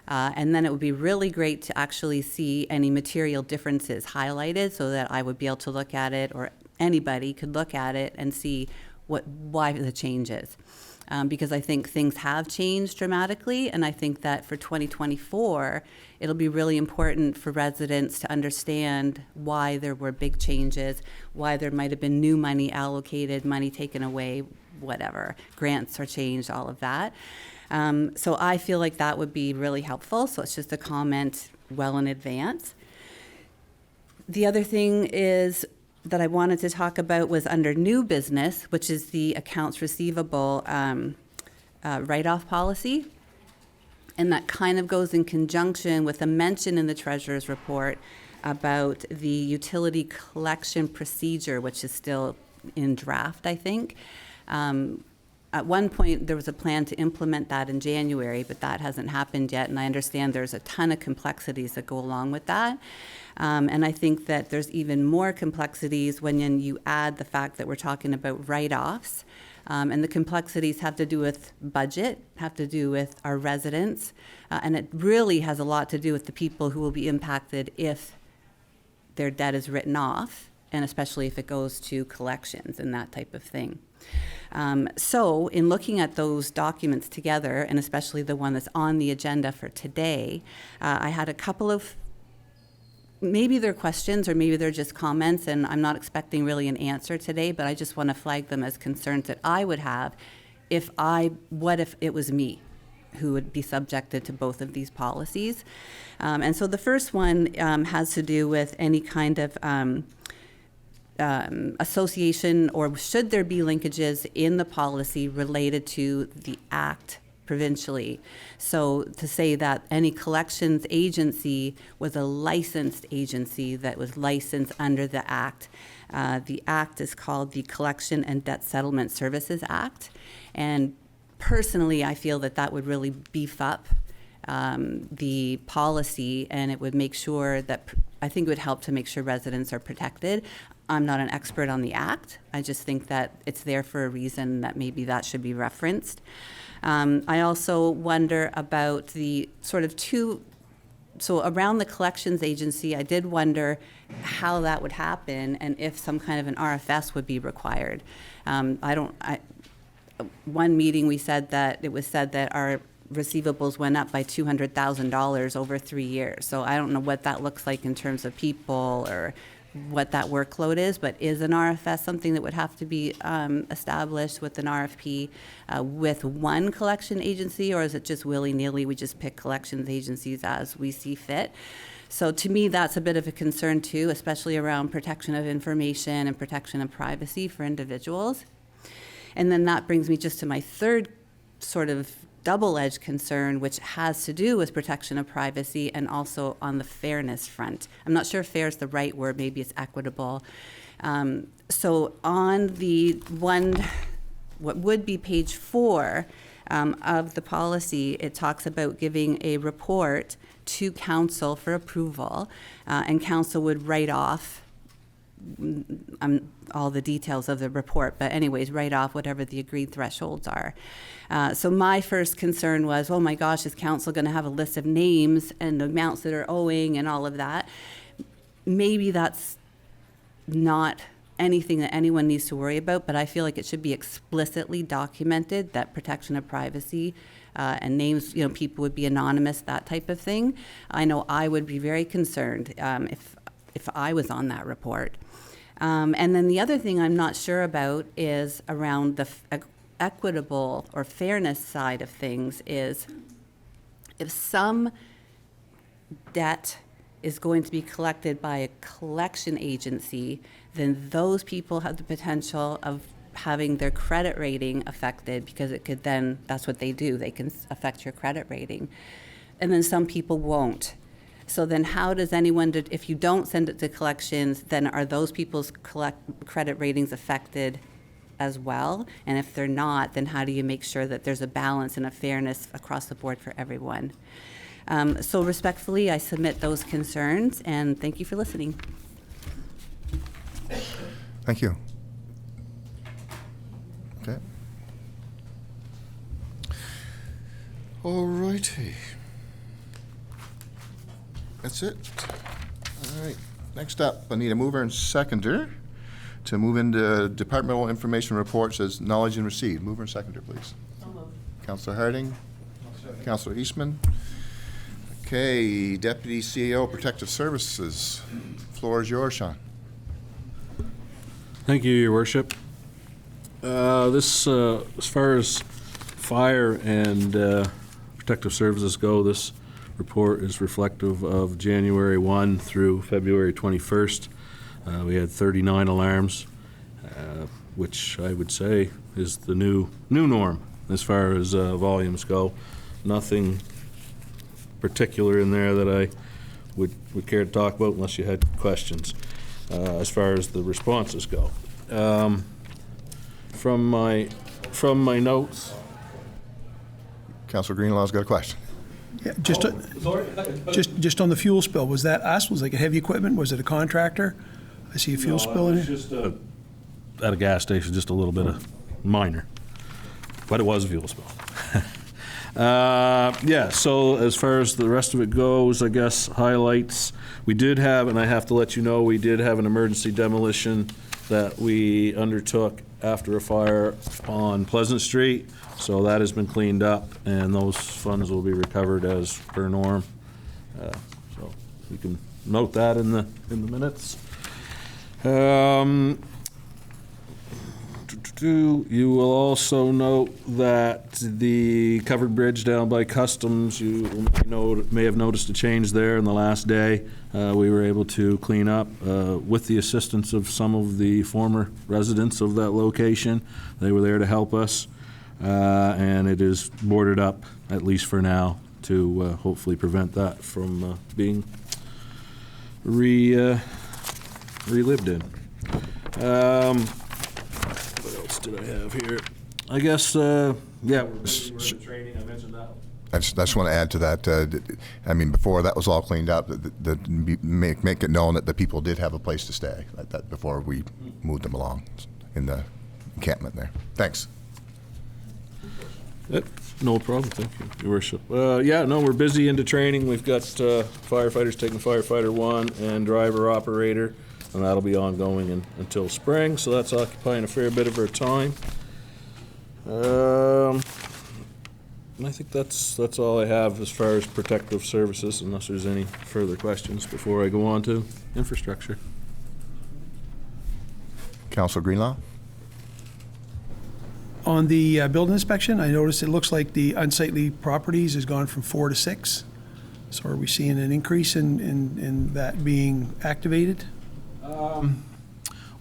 And then it would be really great to actually see any material differences highlighted, so that I would be able to look at it, or anybody could look at it and see why the changes. Because I think things have changed dramatically, and I think that for 2024, it'll be really important for residents to understand why there were big changes, why there might have been new money allocated, money taken away, whatever, grants are changed, all of that. So I feel like that would be really helpful, so it's just a comment well in advance. The other thing is that I wanted to talk about was under new business, which is the accounts receivable write-off policy. And that kind of goes in conjunction with a mention in the treasurer's report about the utility collection procedure, which is still in draft, I think. At one point, there was a plan to implement that in January, but that hasn't happened yet, and I understand there's a ton of complexities that go along with that. And I think that there's even more complexities when you add the fact that we're talking about write-offs. And the complexities have to do with budget, have to do with our residents, and it really has a lot to do with the people who will be impacted if their debt is written off, and especially if it goes to collections and that type of thing. So in looking at those documents together, and especially the one that's on the agenda for today, I had a couple of, maybe they're questions or maybe they're just comments, and I'm not expecting really an answer today, but I just want to flag them as concerns that I would have what if it was me who would be subjected to both of these policies. And so the first one has to do with any kind of association, or should there be linkages in the policy related to the Act provincially. So to say that any collections agency was a licensed agency that was licensed under the Act. The Act is called the Collection and Debt Settlement Services Act. And personally, I feel that that would really beef up the policy, and it would make sure that, I think it would help to make sure residents are protected. I'm not an expert on the Act. I just think that it's there for a reason, that maybe that should be referenced. I also wonder about the sort of so around the collections agency, I did wonder how that would happen and if some kind of an RFS would be required. One meeting we said that it was said that our receivables went up by $200,000 over 3 years. So I don't know what that looks like in terms of people or what that workload is, but is an RFS something that would have to be established with an RFP with one collection agency, or is it just willy-nilly, we just pick collections agencies as we see fit? So to me, that's a bit of a concern too, especially around protection of information and protection of privacy for individuals. And then that brings me just to my third sort of double-edged concern, which has to do with protection of privacy and also on the fairness front. I'm not sure if fair is the right word, maybe it's equitable. So on the one, what would be page 4 of the policy, it talks about giving a report to council for approval, and council would write off all the details of the report, but anyways, write off whatever the agreed thresholds are. So my first concern was, oh my gosh, is council going to have a list of names and the amounts that are owing and all of that? Maybe that's not anything that anyone needs to worry about, but I feel like it should be explicitly documented that protection of privacy and names, people would be anonymous, that type of thing. I know I would be very concerned if I was on that report. And then the other thing I'm not sure about is around the equitable or fairness side of things, is if some debt is going to be collected by a collection agency, then those people have the potential of having their credit rating affected, because it could then, that's what they do, they can affect your credit rating. And then some people won't. So then how does anyone, if you don't send it to collections, then are those people's credit ratings affected as well? And if they're not, then how do you make sure that there's a balance and a fairness across the board for everyone? So respectfully, I submit those concerns, and thank you for listening. Thank you. Okay. All righty. That's it. All right. Next up, I need a mover and seconder to move into departmental information reports as knowledge and received. Mover and seconder, please. Councillor Harding. Councillor Eastman. Okay, Deputy CEO Protective Services. Floor is yours, Sean. Thank you, Your Worship. This, as far as fire and protective services go, this report is reflective of January 1 through February 21st. We had 39 alarms, which I would say is the new norm as far as volumes go. Nothing particular in there that I would care to talk about unless you had questions as far as the responses go. From my notes. Councillor Greenlaw's got a question. Yeah, just on the fuel spill, was that us? Was it like a heavy equipment? Was it a contractor? I see a fuel spill in it. here. Just at a gas station, just a little bit of minor, but it was a fuel spill. Yeah, so as far as the rest of it goes, I guess highlights, we did have, and I have to let you know, we did have an emergency demolition that we undertook after a fire on Pleasant Street. So that has been cleaned up, and those funds will be recovered as per norm. So you can note that in the minutes. You will also note that the covered bridge down by Customs, you may have noticed a change there in the last day. We were able to clean up with the assistance of some of the former residents of that location. They were there to help us, and it is boarded up, at least for now, to hopefully prevent that from being relived in. What else did I have here? I guess, yeah. Training, I mentioned that. I just want to add to that. I mean, before that was all cleaned up, make it known that the people did have a place to stay that before we moved them along in the encampment there. Thanks. No problem, thank you, Your Worship. Yeah, no, we're busy into training. We've got firefighters taking firefighter 1 and driver operator, and that'll be ongoing until spring, so that's occupying a fair bit of our time. I think that's all I have as far as protective services, unless there's any further questions before I go on to infrastructure. Councilor Greenlaw? On the building inspection, I noticed it looks like the unsightly properties has gone from 4 to 6. So are we seeing an increase in that being activated?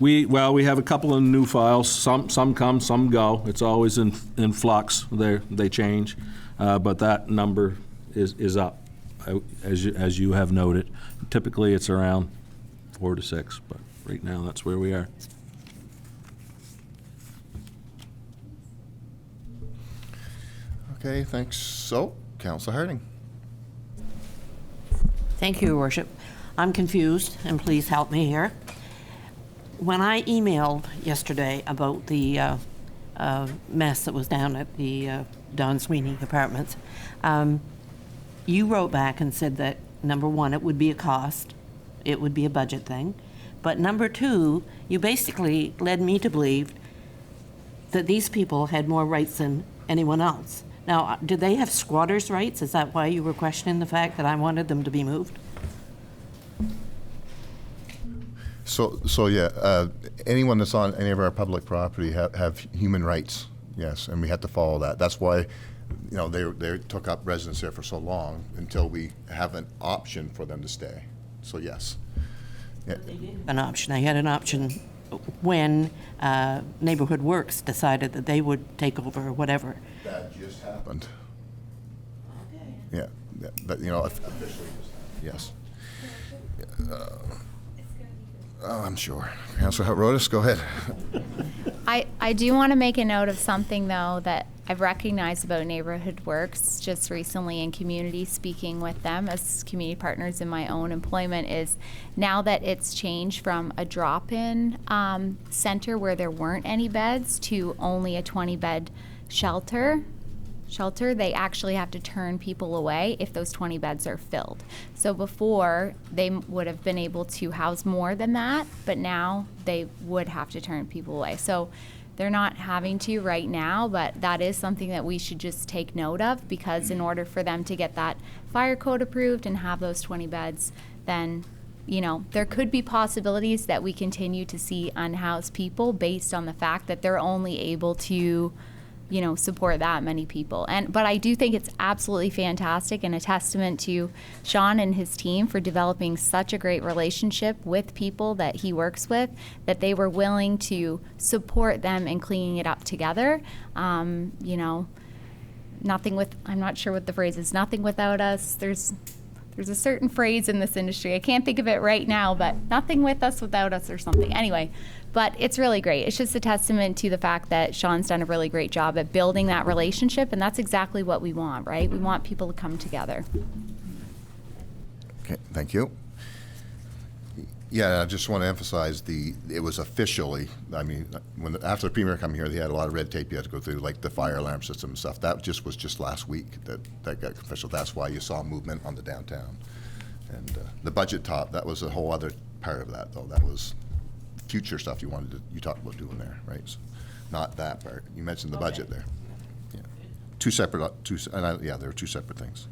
We have a couple of new files. Some come, some go. It's always in flux. They change, but that number is up, as you have noted. Typically, it's around 4 to 6, but right now that's where we are. Okay, thanks. So, Councilor Harding. Thank you, Your Worship. I'm confused, and please help me here. When I emailed yesterday about the mess that was down at the Don Sweeney Apartments, you wrote back and said that, number one, it would be a cost, it would be a budget thing, but number two, you basically led me to believe that these people had more rights than anyone else. Now, did they have squatters' rights? Is that why you were questioning the fact that I wanted them to be moved? So yeah, anyone that's on any of our public property have human rights, yes, and we have to follow that. That's why, they took up residence there for so long until we have an option for them to stay. So yes. Yeah. An option. I had an option when Neighborhood Works decided that they would take over or whatever. That just happened. Okay. Yeah, but officially, yes. I'm sure. Councilor Rodas, go ahead. I do want to make a note of something, though, that I've recognized about Neighborhood Works just recently in community, speaking with them as community partners in my own employment, is now that it's changed from a drop-in center where there weren't any beds to only a 20-bed shelter, they actually have to turn people away if those 20 beds are filled. So before, they would have been able to house more than that, but now they would have to turn people away. So they're not having to right now, but that is something that we should just take note of, because in order for them to get that fire code approved and have those 20 beds, then there could be possibilities that we continue to see unhoused people based on the fact that they're only able to support that many people. But I do think it's absolutely fantastic and a testament to Sean and his team for developing such a great relationship with people that he works with, that they were willing to support them in cleaning it up together. I'm not sure what the phrase is, nothing without us. There's a certain phrase in this industry. I can't think of it right now, but nothing with us without us or something. Anyway, but it's really great. It's just a testament to the fact that Sean's done a really great job at building that relationship, and that's exactly what we want, right? We want people to come together. Okay, thank you. Yeah, I just want to emphasize it was officially, after the Premier came here, they had a lot of red tape you had to go through, like the fire alarm system and stuff. That was just last week that got official. That's why you saw movement on the downtown. And the budget top, that was a whole other part of that, though. That was future stuff you talked about doing there, right? So not that part. You mentioned the budget there. Yeah. There were two separate things.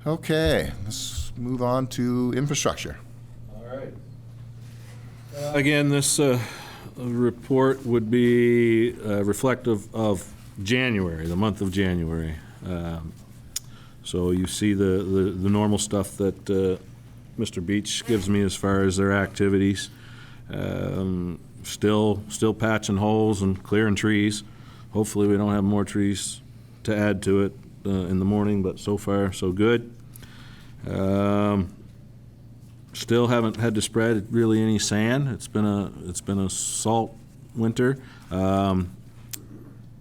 Okay, let's move on to infrastructure. All right. Again, this report would be reflective of January, the month of January. So you see the normal stuff that Mr. Beach gives me as far as their activities. Still patching holes and clearing trees. Hopefully we don't have more trees to add to it in the morning, but so far so good. Still haven't had to spread really any sand. It's been a salt winter. The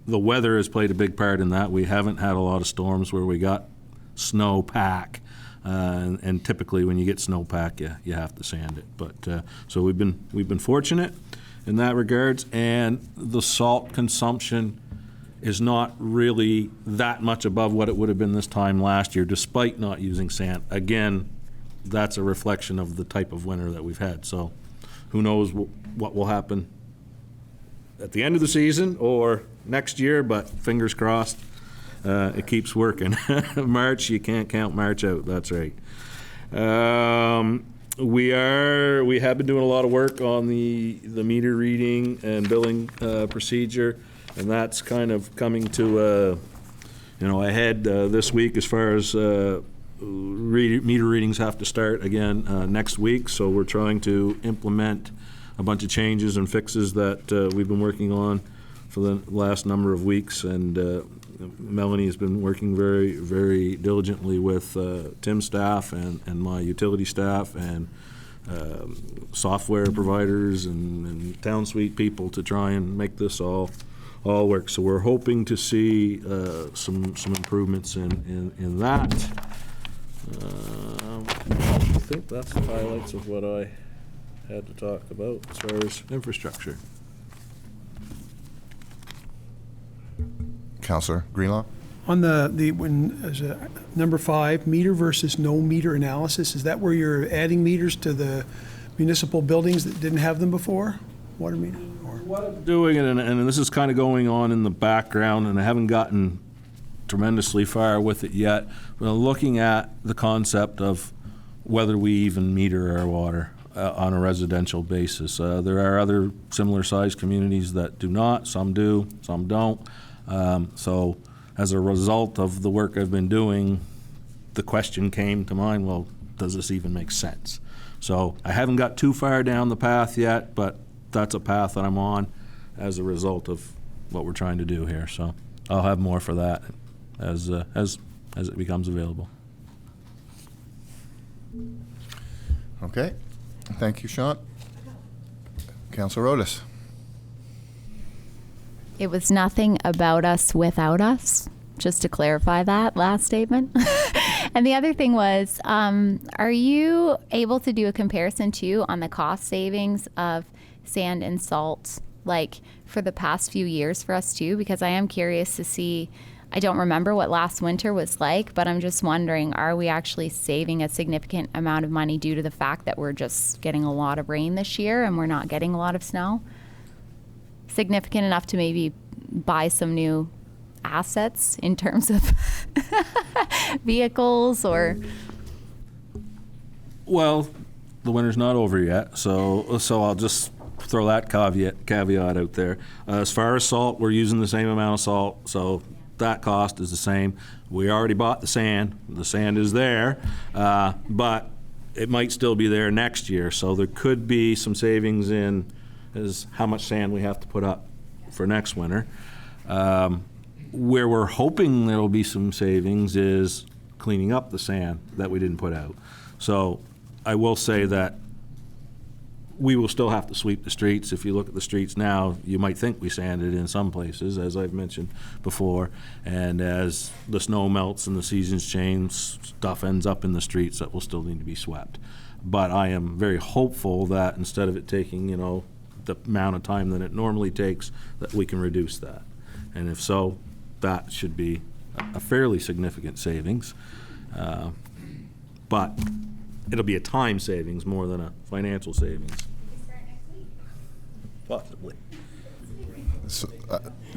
weather has played a big part in that. We haven't had a lot of storms where we got snowpack, and typically when you get snowpack, you have to sand it. But so we've been fortunate in that regards, and the salt consumption is not really that much above what it would have been this time last year, despite not using sand. Again, that's a reflection of the type of winter that we've had. So who knows what will happen at the end of the season or next year, but fingers crossed, it keeps working. March, you can't count March out, that's right. We have been doing a lot of work on the meter reading and billing procedure, and that's kind of coming to a head this week as far as meter readings have to start again next week. So we're trying to implement a bunch of changes and fixes that we've been working on for the last number of weeks, and Melanie has been working very, very diligently with Tim's staff and my utility staff and software providers and town suite people to try and make this all work. So we're hoping to see some improvements in that. I think that's the highlights of what I had to talk about as far as infrastructure. Councillor Greenlaw? On number 5, meter versus no meter analysis, is that where you're adding meters to the municipal buildings that didn't have them before? Water meter? What I'm doing, and this is kind of going on in the background, and I haven't gotten tremendously far with it yet. We're looking at the concept of whether we even meter our water on a residential basis. There are other similar sized communities that do not. Some do, some don't. So as a result of the work I've been doing, the question came to mind, well, does this even make sense? So I haven't got too far down the path yet, but that's a path that I'm on as a result of what we're trying to do here. So I'll have more for that as it becomes available. Okay. Thank you, Sean. Councillor Otis. It was nothing about us without us, just to clarify that last statement. And the other thing was, are you able to do a comparison too on the cost savings of sand and salt, like for the past few years for us too? Because I am curious to see, I don't remember what last winter was like, but I'm just wondering, are we actually saving a significant amount of money due to the fact that we're just getting a lot of rain this year and we're not getting a lot of snow? Significant enough to maybe buy some new assets in terms of vehicles or? Well, the winter's not over yet, so I'll just throw that caveat out there. As far as salt, we're using the same amount of salt, so that cost is the same. We already bought the sand. The sand is there, but it might still be there next year, so there could be some savings in is how much sand we have to put up for next winter. Where we're hoping there will be some savings is cleaning up the sand that we didn't put out. So I will say that we will still have to sweep the streets. If you look at the streets now, you might think we sanded in some places, as I've mentioned before, and as the snow melts and the seasons change, stuff ends up in the streets that will still need to be swept. But I am very hopeful that instead of it taking, the amount of time that it normally takes, that we can reduce that. And if so, that should be a fairly significant savings. But it'll be a time savings more than a financial savings. Possibly. So,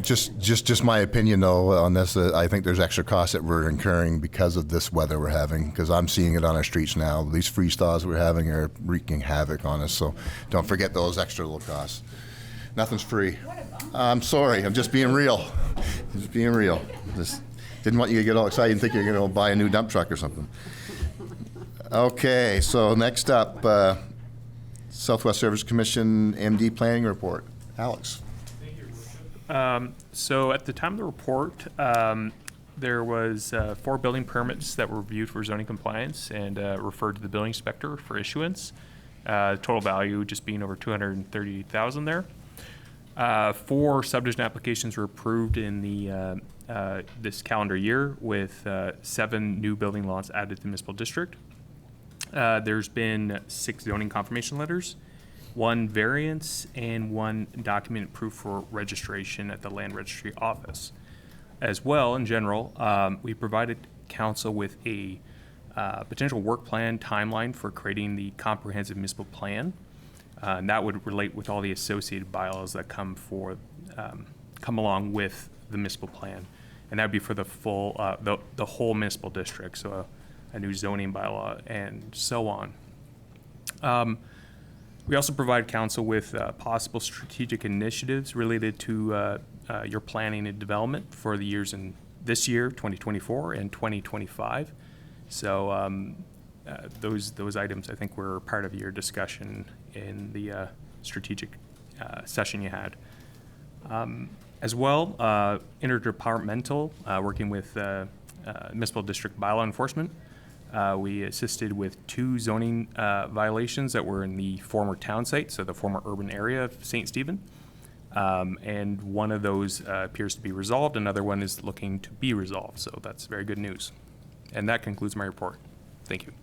just my opinion, though, on this. I think there's extra costs that we're incurring because of this weather we're having, because I'm seeing it on our streets now. These freeze thaws we're having are wreaking havoc on us, so don't forget those extra little costs. Nothing's free. I'm sorry. I'm just being real. Just being real. Just didn't want you to get all excited and think you're going to buy a new dump truck or something. Okay, so next up, Southwest Service Commission MD Planning Report. Alex. So at the time of the report, there was 4 building permits that were reviewed for zoning compliance and referred to the building inspector for issuance. Total value just being over $230,000 there. 4 subdivision applications were approved in the this calendar year, with 7 new building lots added to the municipal district. There's been 6 zoning confirmation letters, 1 variance, and 1 document proof for registration at the land registry office. As well, in general, we provided council with a potential work plan timeline for creating the comprehensive municipal plan. And that would relate with all the associated bylaws that come along with the municipal plan. And that'd be for the full, the whole municipal district, so a new zoning bylaw and so on. We also provide council with possible strategic initiatives related to your planning and development for the years in this year, 2024, and 2025. So those items, I think, were part of your discussion in the strategic session you had. As well, interdepartmental, working with municipal district bylaw enforcement. We assisted with 2 zoning violations that were in the former town site, so the former urban area of St. Stephen. And one of those appears to be resolved. Another one is looking to be resolved, so that's very good news. And that concludes my report. Thank you.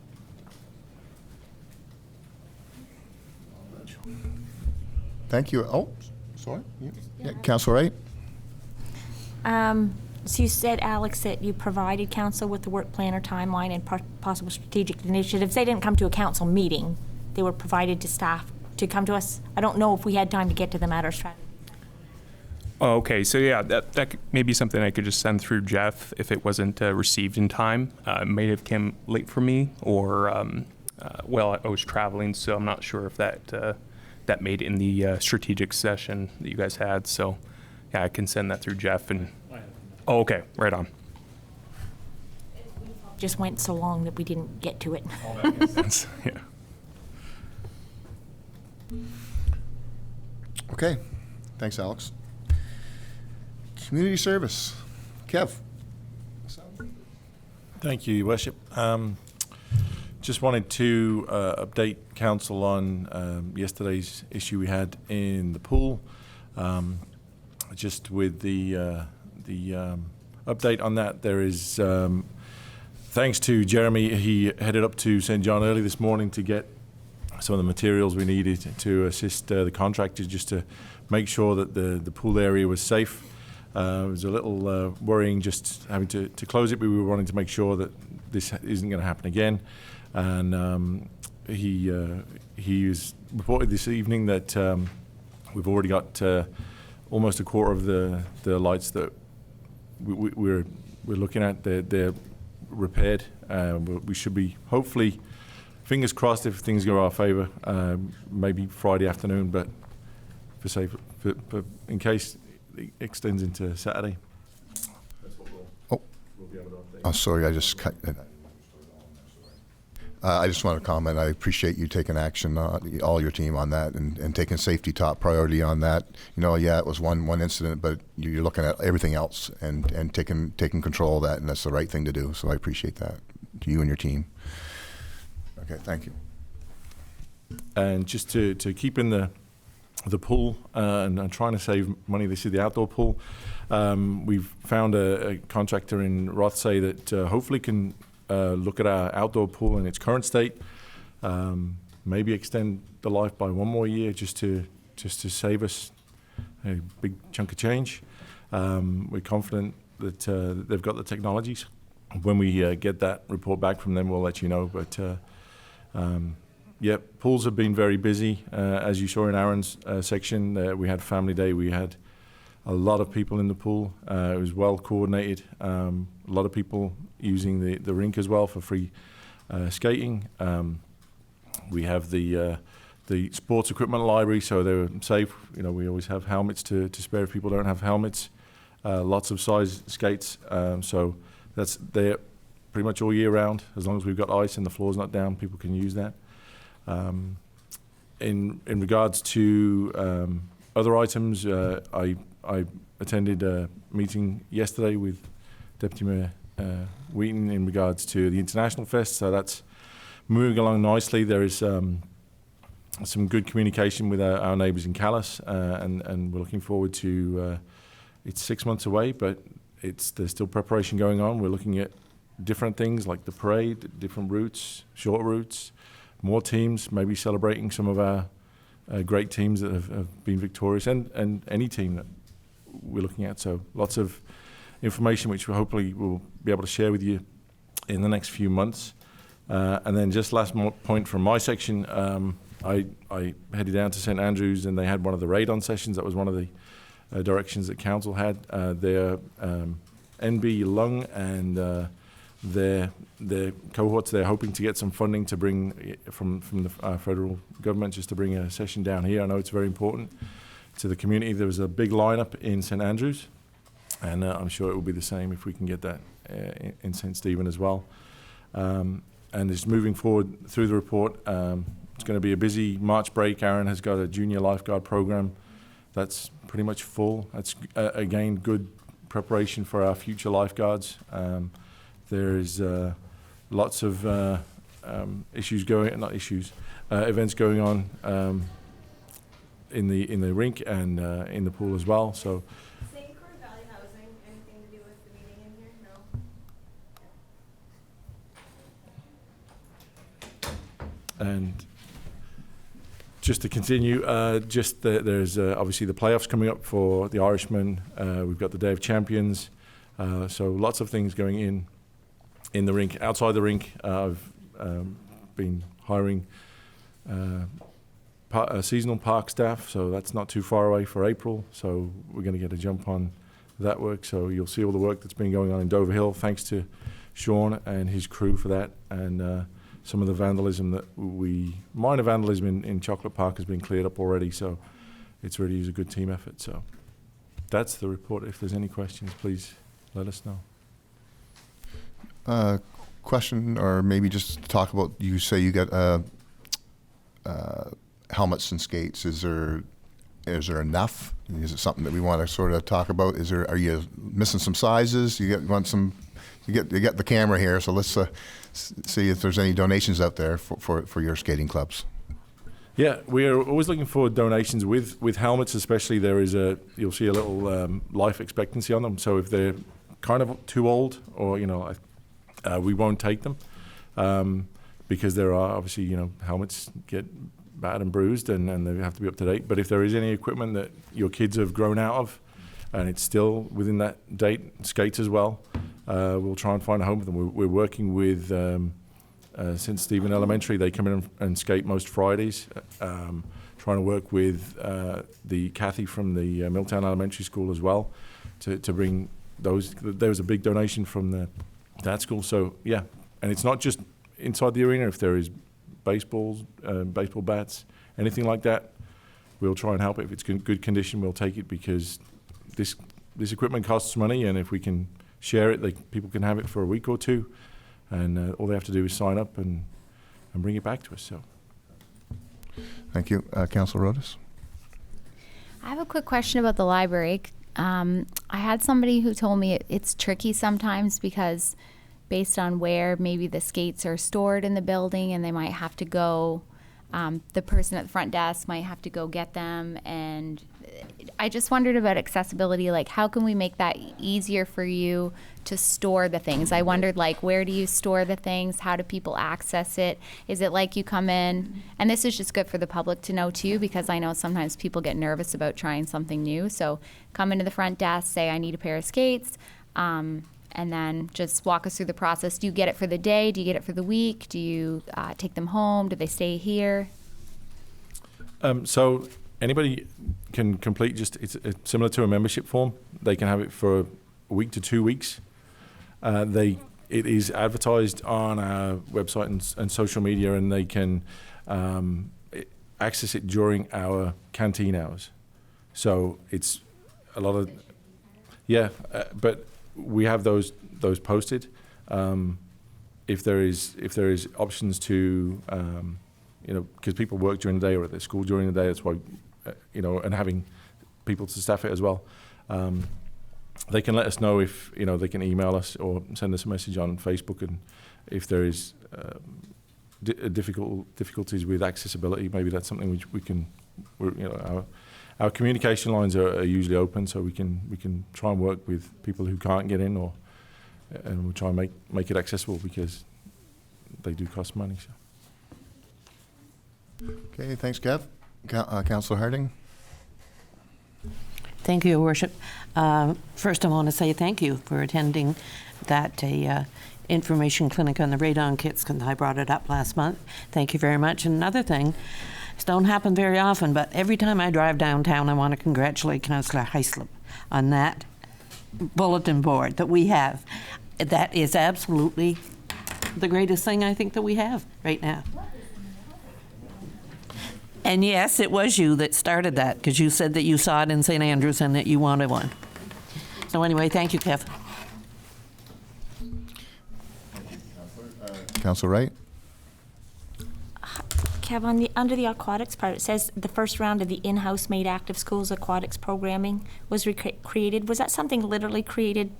Thank you. Oh, sorry. Yeah, Councilor Wright. So you said, Alex, that you provided council with the work plan or timeline and possible strategic initiatives. They didn't come to a council meeting. They were provided to staff to come to us. I don't know if we had time to get to them at our strategy. Oh, okay, so yeah, that may be something I could just send through Jeff if it wasn't received in time. It may have come late for me, or well, I was traveling, so I'm not sure if that that made it in the strategic session that you guys had. So yeah, I can send that through Jeff. And oh, okay, right on. Just went so long that we didn't get to it. All that makes sense. Yeah. Okay, thanks, Alex. Community service. Kev. Thank you, Your Worship. Just wanted to update council on yesterday's issue we had in the pool. Just with the update on that, there is, thanks to Jeremy, he headed up to St. John early this morning to get some of the materials we needed to assist the contractors, just to make sure that the pool area was safe. It was a little worrying just having to close it, but we were wanting to make sure that this isn't going to happen again. And he was reported this evening that we've already got almost a quarter of the lights that we're looking at. They're repaired. We should be, hopefully, fingers crossed, if things go our favour, maybe Friday afternoon, but for safe, in case it extends into Saturday. Oh, oh, sorry, I just cut it. I just want to comment. I appreciate you taking action, all your team, on that, and taking safety top priority on that. You know, yeah, it was one incident, but you're looking at everything else and taking control of that, and that's the right thing to do. So I appreciate that, to you and your team. Okay, thank you. And just to keep in the pool and trying to save money, this is the outdoor pool. We've found a contractor in Rothsay that hopefully can look at our outdoor pool in its current state, maybe extend the life by 1 more year, just to save us a big chunk of change. We're confident that they've got the technologies. When we get that report back from them, we'll let you know. But yeah, pools have been very busy. As you saw in Aaron's section, we had family day. We had a lot of people in the pool. It was well coordinated. A lot of people using the rink as well for free skating. We have the the sports equipment library, so they're safe. We always have helmets to spare if people don't have helmets. Lots of size skates, so that's there pretty much all year round. As long as we've got ice and the floor's not down, people can use that. In regards to other items, I attended a meeting yesterday with Deputy Mayor Wheaton in regards to the International Fest, so that's moving along nicely. There is some good communication with our neighbours in Calais, and we're looking forward to. It's 6 months away, but there's still preparation going on. We're looking at different things like the parade, different routes, short routes, more teams, maybe celebrating some of our great teams that have been victorious, and any team that we're looking at. So lots of information which we hopefully will be able to share with you in the next few months. And then just last point from my section, I headed down to St Andrews and they had one of the radon sessions. That was one of the directions that council had. Their NB Lung and their cohorts, they're hoping to get some funding to bring from the federal government just to bring a session down here. I know it's very important to the community. There was a big lineup in St Andrews, and I'm sure it will be the same if we can get that in St Stephen as well. And just moving forward through the report, it's going to be a busy March break. Aaron has got a junior lifeguard program that's pretty much full. That's, again, good preparation for our future lifeguards. There's lots of events going on in the rink and in the pool as well. So. And just to continue, there's obviously the playoffs coming up for the Irishmen. We've got the Day of Champions. So lots of things going in the rink. Outside the rink, I've been hiring seasonal park staff, so that's not too far away for April. So we're going to get a jump on that work. So you'll see all the work that's been going on in Dover Hill, thanks to Sean and his crew for that. And some of the vandalism minor vandalism in Chocolate Park has been cleared up already, so it's really a good team effort. So that's the report. If there's any questions, please let us know. Question, or maybe just talk about, you say you got helmets and skates. Is there enough? Is it something that we want to sort of talk about? Are you missing some sizes? You get the camera here, so let's see if there's any donations out there for your skating clubs. Yeah, we're always looking for donations with helmets, especially. You'll see a little life expectancy on them. So if they're kind of too old, or we won't take them because there are obviously helmets get bad and bruised and they have to be up to date. But if there is any equipment that your kids have grown out of and it's still within that date, skates as well, we'll try and find a home for them. We're working with St. Stephen Elementary. They come in and skate most Fridays. Trying to work with the Kathy from the Milltown Elementary School as well to bring those. There was a big donation from that school. So yeah, and it's not just inside the arena. If there is baseball bats, anything like that, we'll try and help it. If it's in good condition, we'll take it, because this equipment costs money, and if we can share it, people can have it for a week or two, and all they have to do is sign up and bring it back to us. So, thank you, Councillor Rodas. I have a quick question about the library. I had somebody who told me it's tricky sometimes because based on where maybe the skates are stored in the building, and they might have to go, the person at the front desk might have to go get them. And I just wondered about accessibility, like how can we make that easier for you to store the things? I wondered, like, where do you store the things? How do people access it? Is it like you come in, and this is just good for the public to know too, because I know sometimes people get nervous about trying something new. So come into the front desk, say I need a pair of skates, and then just walk us through the process. Do you get it for the day? Do you get it for the week? Do you take them home? Do they stay here? So anybody can complete it's similar to a membership form. They can have it for a week to 2 weeks. It is advertised on our website and social media, and they can access it during our canteen hours. So it's a lot of, but we have those posted. If there is options to, because people work during the day or at their school during the day, that's why, and having people to staff it as well. They can let us know if, they can email us or send us a message on Facebook, and if there is difficulties with accessibility, maybe that's something which we can, our communication lines are usually open, so we can try and work with people who can't get in, and we'll try and make it accessible, because they do cost money. So. Okay, thanks, Kev. Councillor Harding. Thank you, Your Worship. First, I want to say thank you for attending that information clinic on the radon kits, because I brought it up last month. Thank you very much. And another thing, this don't happen very often, but every time I drive downtown, I want to congratulate Councillor Heislip on that bulletin board that we have. That is absolutely the greatest thing I think that we have right now. And yes, it was you that started that, because you said that you saw it in St. Andrews and that you wanted one. So anyway, thank you, Kev. Councillor Wright. Kev, under the aquatics part, it says the first round of the in-house made active schools aquatics programming was created. Was that something literally created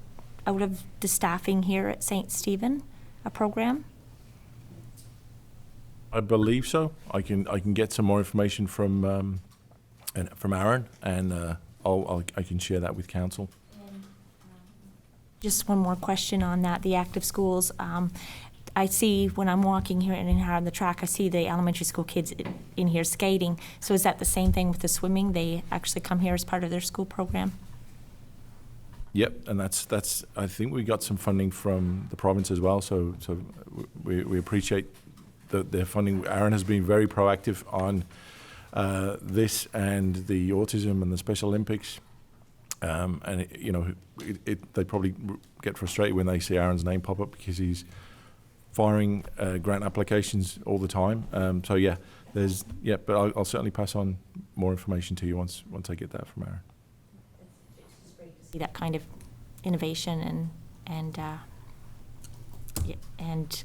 out of the staffing here at St. Stephen, a program? I believe so. I can get some more information from Aaron, and I can share that with council. Just one more question on that, the active schools. I see when I'm walking here and in here on the track, I see the elementary school kids in here skating. So is that the same thing with the swimming? They actually come here as part of their school program? Yep, and that's. I think we got some funding from the province as well. So we appreciate their funding. Aaron has been very proactive on this and the autism and the Special Olympics. And they probably get frustrated when they see Aaron's name pop up, because he's firing grant applications all the time. But I'll certainly pass on more information to you once I get that from Aaron. It's great to see that kind of innovation and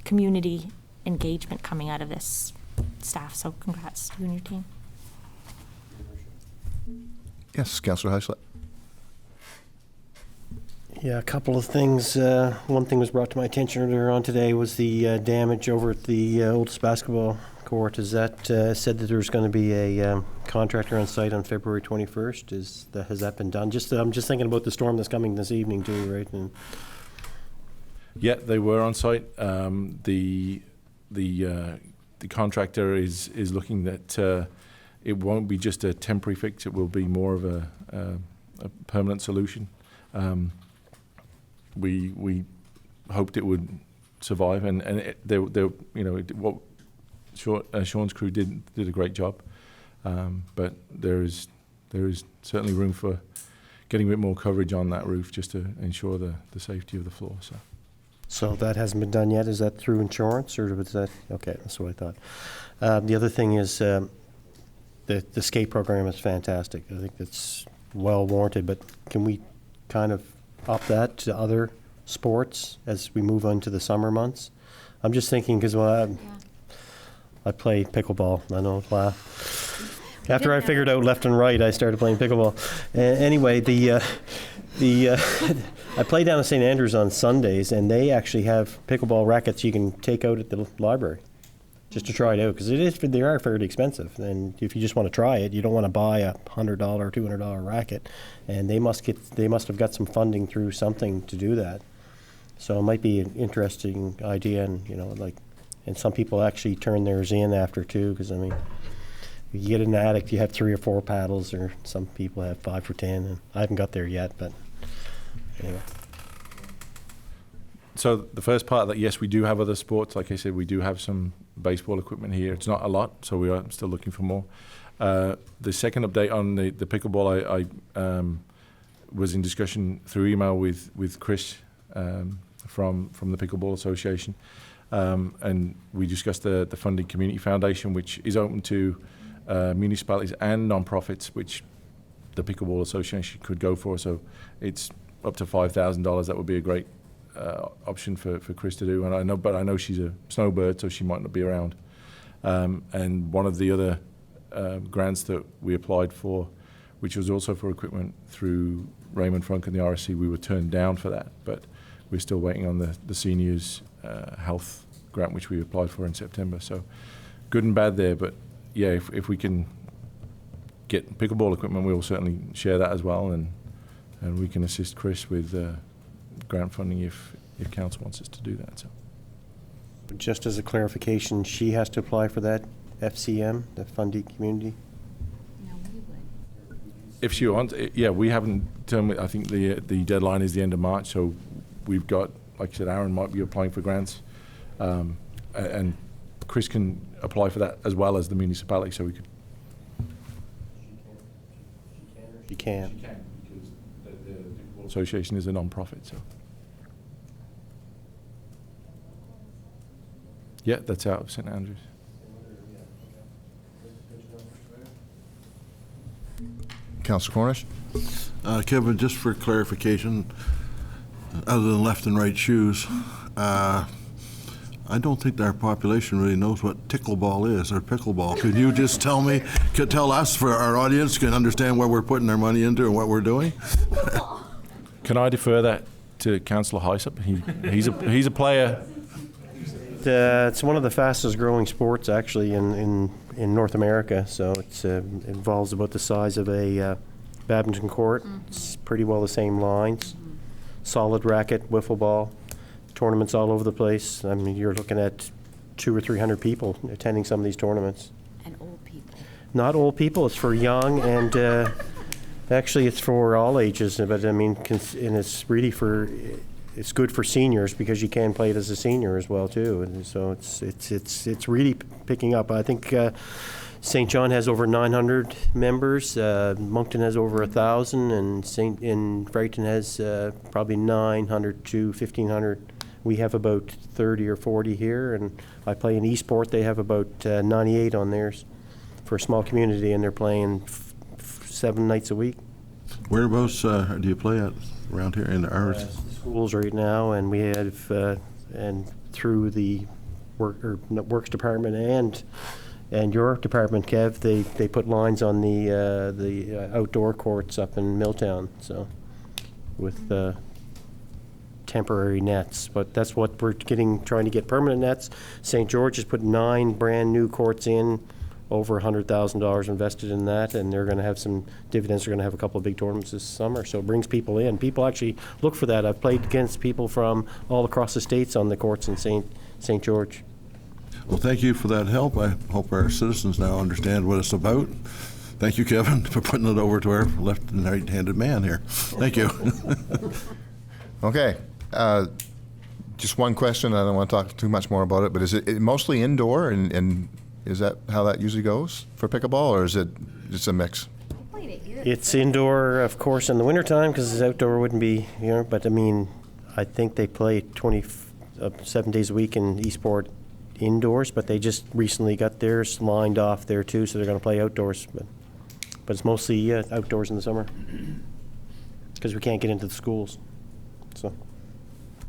community engagement coming out of this staff. So congrats to you and your team. Yes, Councillor Heislip. Yeah, a couple of things. One thing was brought to my attention earlier on today was the damage over at the oldest basketball court. Is that said that there's going to be a contractor on site on February 21st? Has that been done? I'm just thinking about the storm that's coming this evening too, right? And yeah, they were on site. The contractor is looking that it won't be just a temporary fix. It will be more of a permanent solution. We hoped it would survive, and Sean's crew did a great job, but there is certainly room for getting a bit more coverage on that roof, just to ensure the safety of the floor. So that hasn't been done yet. Is that through insurance, or was that okay? That's what I thought. The other thing is the skate program is fantastic. I think that's well warranted, but can we kind of up that to other sports as we move on to the summer months? I'm just thinking, because I play pickleball. I know. After I figured out left and right, I started playing pickleball. Anyway, I play down at St. Andrews on Sundays, and they actually have pickleball rackets you can take out at the library just to try it out, because they are fairly expensive. And if you just want to try it, you don't want to buy a $100 or $200 racket. And they must have got some funding through something to do that. So it might be an interesting idea, and and some people actually turn theirs in after too, because if you get an addict, you have 3 or 4 paddles, or some people have 5 or 10. And I haven't got there yet, but anyway. So the first part, that yes, we do have other sports. Like I said, we do have some baseball equipment here. It's not a lot, so we are still looking for more. The second update on the pickleball, I was in discussion through email with Chris from the Pickleball Association, and we discussed the Funding Community Foundation, which is open to municipalities and non-profits, which the Pickleball Association could go for. So it's up to $5,000. That would be a great option for Chris to do. And I know she's a snowbird, so she might not be around. And one of the other grants that we applied for, which was also for equipment through Raymond Frunk and the RSC, we were turned down for that. But we're still waiting on the seniors health grant, which we applied for in September. So good and bad there. But yeah, if we can get pickleball equipment, we will certainly share that as well. And we can assist Chris with grant funding if council wants us to do that. So. Just as a clarification, she has to apply for that FCM, the Fundy Community? If she wants, yeah, we haven't determined. I think the deadline is the end of March, so we've got, like I said, Aaron might be applying for grants, and Chris can apply for that as well as the municipality, so we could. She can. She can, because the association is a non-profit, so. Yeah, that's out of St. Andrews. Councillor Cornish? Kevin, just for clarification, other than left and right shoes, I don't think our population really knows what tickleball is or pickleball. Could you just tell us, for our audience, can understand what we're putting our money into and what we're doing? Can I defer that to Councillor Hysup? He's a player. It's one of the fastest growing sports actually in North America. So it involves about the size of a badminton court. It's pretty well the same lines. Solid racket, wiffle ball. Tournaments all over the place. I mean, you're looking at 200 or 300 people attending some of these tournaments. And old people. Not old people. It's for young, and actually it's for all ages. But I mean, and it's really it's good for seniors because you can play it as a senior as well too. And so it's really picking up. I think St. John has over 900 members. Moncton has over 1,000, and Brighton has probably 900 to 1,500. We have about 30 or 40 here, and I play in Eastport. They have about 98 on theirs for a small community, and they're playing 7 nights a week. Whereabouts do you play at around here in ours? Schools right now, and we have and through the works department and your department, Kev, they put lines on the outdoor courts up in Milltown, so with temporary nets, but that's what we're trying to get permanent nets. St. George has put 9 brand new courts in, over $100,000 invested in that, and they're going to have some dividends. They're going to have a couple of big tournaments this summer, so it brings people in. People actually look for that. I've played against people from all across the states on the courts in St. George. Well, thank you for that help. I hope our citizens now understand what it's about. Thank you, Kevin, for putting it over to our left and right-handed man here. Thank you. Okay. Just one question. I don't want to talk too much more about it, but is it mostly indoor, and is that how that usually goes for pickleball, or is it just a mix? It's indoor, of course, in the wintertime, because outdoor wouldn't be, but I mean, I think they play 7 days a week in Eastport indoors, but they just recently got theirs lined off there too, so they're going to play outdoors. But it's mostly outdoors in the summer, because we can't get into the schools. So.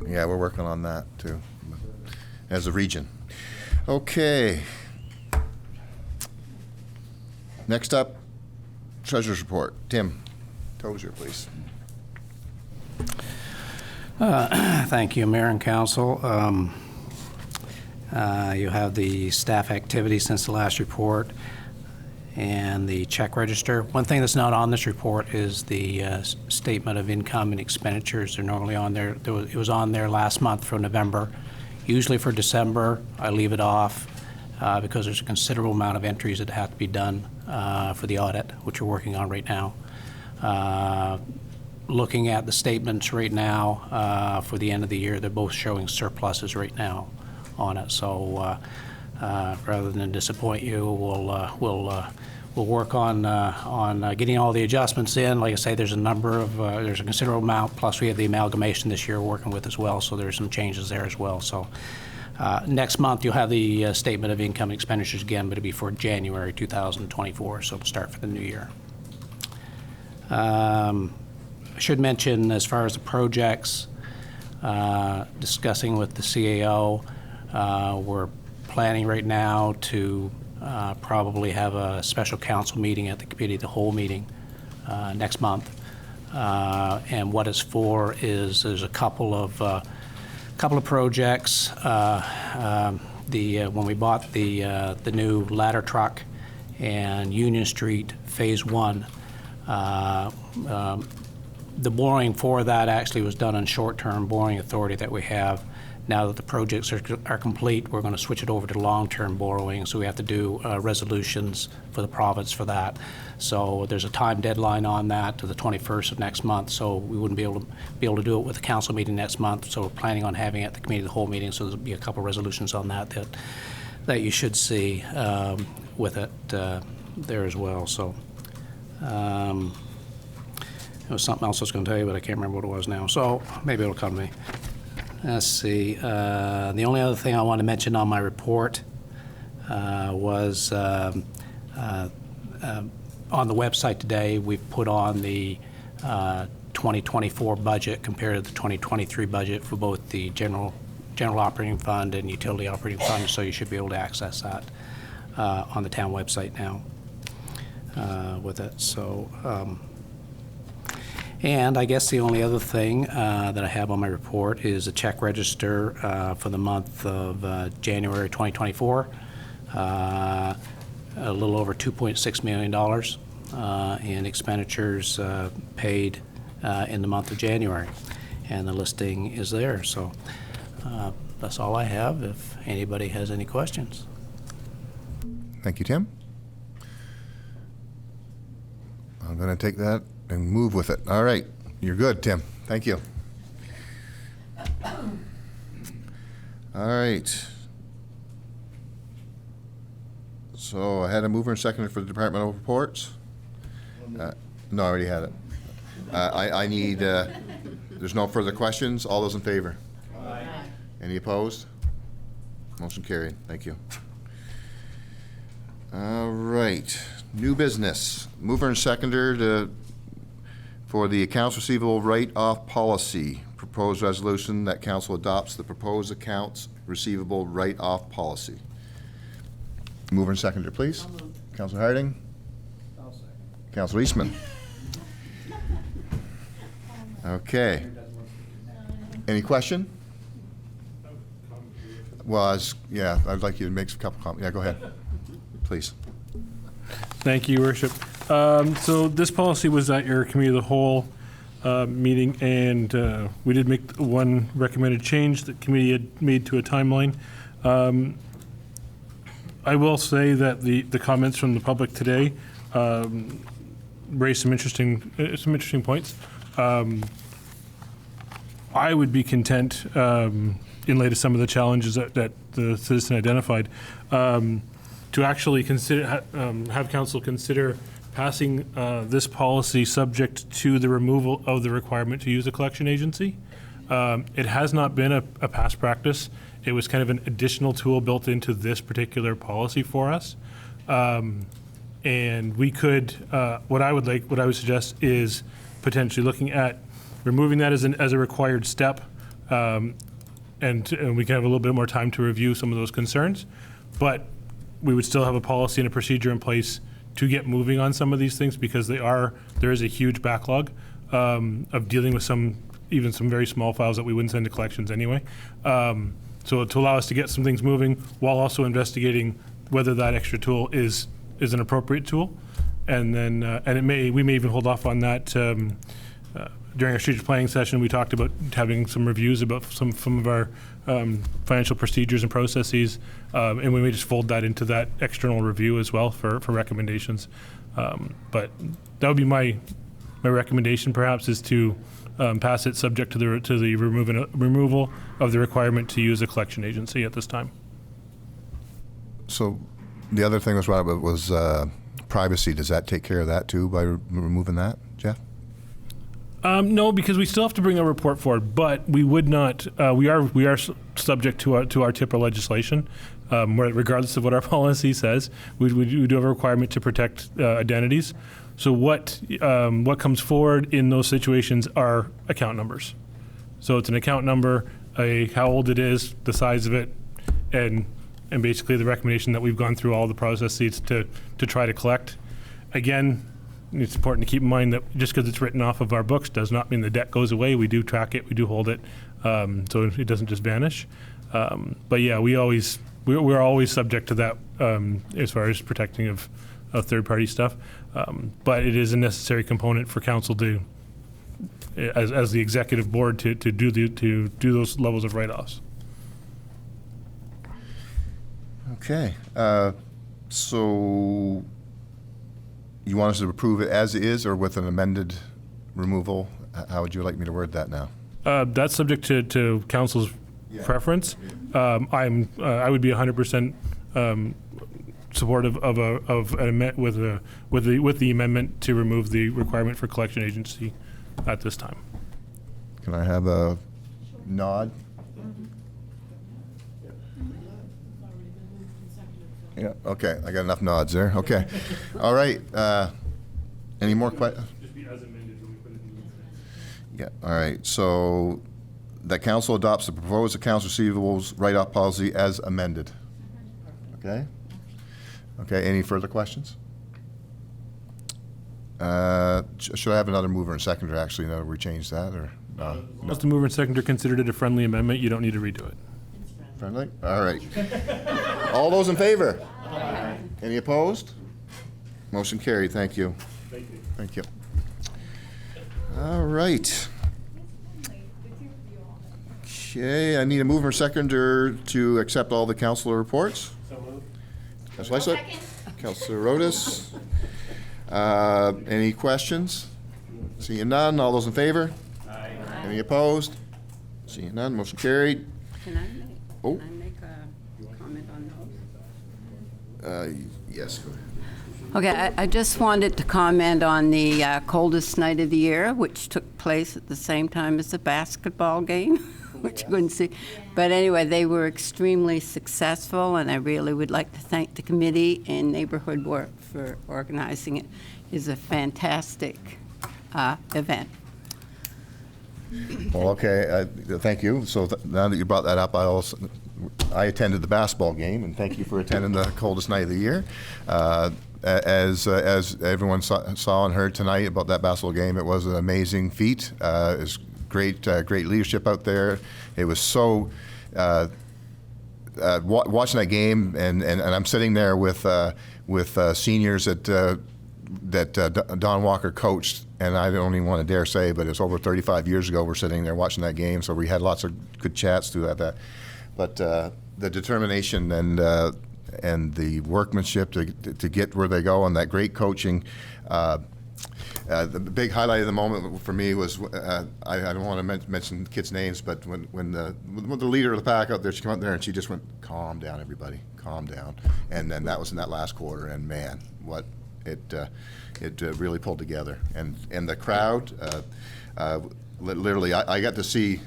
Yeah, we're working on that too, as a region. Okay. Next up, Treasurer's Report. Tim Tozier, please. Thank you, Mayor and Council. You have the staff activity since the last report and the check register. One thing that's not on this report is the statement of income and expenditures. They're normally on there. It was on there last month for November. Usually for December, I leave it off because there's a considerable amount of entries that have to be done for the audit, which we're working on right now. Looking at the statements right now for the end of the year, they're both showing surpluses right now on it. So rather than disappoint you, we'll work on getting all the adjustments in. Like I say, there's a considerable amount. Plus, we have the amalgamation this year working with as well. So there's some changes there as well. So Next month, you'll have the statement of income and expenditures again, but it'll be for January 2024, so it'll start for the new year. I should mention, as far as the projects, discussing with the CAO, we're planning right now to probably have a special council meeting at the committee of the whole meeting next month. And what it's for is there's a couple of projects. When we bought the new ladder truck and Union Street Phase 1, the boring for that actually was done on short-term boring authority that we have. Now that the projects are complete, we're going to switch it over to long-term borrowing, so we have to do resolutions for the province for that. So there's a time deadline on that to the 21st of next month, so we wouldn't be able to do it with the council meeting next month, so we're planning on having it at the committee of the whole meeting, so there'll be a couple resolutions on that you should see with it there as well. So there was something else I was going to tell you, but I can't remember what it was now, so maybe it'll come to me. Let's see. The only other thing I want to mention on my report was on the website today, we've put on the 2024 budget compared to the 2023 budget for both the general operating fund and utility operating fund, so you should be able to access that on the town website now with it. So. And I guess the only other thing that I have on my report is a check register for the month of January 2024, a little over $2.6 million in expenditures paid in the month of January. And the listing is there. So that's all I have if anybody has any questions. Thank you, Tim. I'm going to take that and move with it. All right. You're good, Tim. Thank you. All right. So I had a mover and seconder for the departmental reports. No, I already had it. I need, there's no further questions. All those in favor? Aye. Any opposed? Motion carried. Thank you. All right. New business. Mover and seconder for the accounts receivable write-off policy. Proposed resolution that council adopts the proposed accounts receivable write-off policy. Mover and seconder, please. Councilor Harding. I'll second. Councilor Eastman. Okay. Any question? Well, I'd like you to make a couple comments. Yeah, go ahead, please. Thank you, Your Worship. So this policy was at your committee of the whole meeting, and we did make one recommended change that committee had made to a timeline. I will say that the comments from the public today raised some interesting points. I would be content, in light of some of the challenges that the citizen identified, to actually consider have council consider passing this policy subject to the removal of the requirement to use a collection agency. It has not been a past practice. It was kind of an additional tool built into this particular policy for us. And we could, what I would suggest is potentially looking at removing that as a required step, and we can have a little bit more time to review some of those concerns. But we would still have a policy and a procedure in place to get moving on some of these things, because there is a huge backlog of dealing with even some very small files that we wouldn't send to collections anyway. So to allow us to get some things moving while also investigating whether that extra tool is an appropriate tool, and then we may even hold off on that. During our strategic planning session, we talked about having some reviews about some of our financial procedures and processes, and we may just fold that into that external review as well for recommendations. But that would be my recommendation, perhaps, is to pass it subject to the removal of the requirement to use a collection agency at this time. So the other thing was privacy. Does that take care of that too by removing that, Jeff? No, because we still have to bring a report forward, but we would not, we are subject to our TIPA legislation, regardless of what our policy says. We do have a requirement to protect identities. So what comes forward in those situations are account numbers. So it's an account number, how old it is, the size of it, and basically the recommendation that we've gone through all the processes to try to collect. Again, it's important to keep in mind that just because it's written off of our books does not mean the debt goes away. We do track it, we do hold it, so it doesn't just vanish. But yeah, we're always subject to that as far as protecting of third-party stuff. But it is a necessary component for council to, as the executive board, to do those levels of write-offs. Okay, so you want us to approve it as is or with an amended removal? How would you like me to word that now? That's subject to council's preference. I would be 100% supportive of an amendment with the amendment to remove the requirement for collection agency at this time. Can I have a nod? Yeah, okay, I got enough nods there, okay. All right, any more questions? Yeah, all right, so the council adopts the proposed accounts receivables write-off policy as amended. Okay? Okay, any further questions? Should I have another mover and seconder, actually, now that we changed that, or? No? Once the mover and seconder considered it a friendly amendment, you don't need to redo it. Friendly? All right. All those in favor? Aye. Any opposed? Motion carried. Thank you. Thank you. Thank you. All right. Okay, I need a mover and seconder to accept all the councilor reports. So moved. Councilor Lysak? Councilor Rodas? Any questions? Seeing none. All those in favor? Aye. Any opposed? Seeing none. Motion carried. Can I make a comment on those? Yes, go ahead. Okay, I just wanted to comment on the coldest night of the year, which took place at the same time as the basketball game, which you couldn't see. But anyway, they were extremely successful, and I really would like to thank the committee and Neighborhood Work for organizing it. It's a fantastic event. Well, okay, thank you. So now that you brought that up, I attended the basketball game, and thank you for attending the coldest night of the year. As everyone saw and heard tonight about that basketball game, it was an amazing feat. It was great leadership out there. It was so watching that game, and I'm sitting there with seniors that Don Walker coached, and I don't even want to dare say, but it's over 35 years ago. We're sitting there watching that game, so we had lots of good chats throughout that. But the determination and the workmanship to get where they go, and that great coaching. The big highlight of the moment for me was I don't want to mention kids' names, but when the leader of the pack out there, she came out there and she just went, "Calm down, everybody, calm down." And then that was in that last quarter, and man, what it really pulled together. And the crowd, literally, I got to see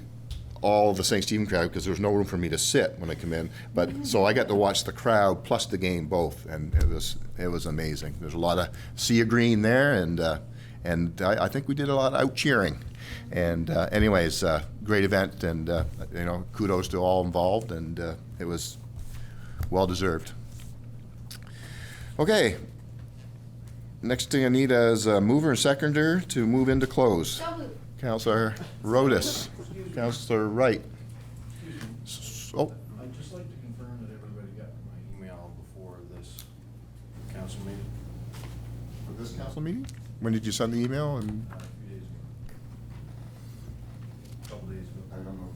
all the St. Stephen crowd because there was no room for me to sit when I come in. But so I got to watch the crowd plus the game both, and it was amazing. There's a lot of sea of green there, and I think we did a lot of out cheering. And anyways, great event, and kudos to all involved, and it was well deserved. Okay. Next thing I need is a mover and seconder to move into close. Councilor Rodas. Councilor Wright. Oh. I'd just like to confirm that everybody got my email before this council meeting. For this council meeting? When did you send the email? And A few days ago. A couple days ago. I don't know.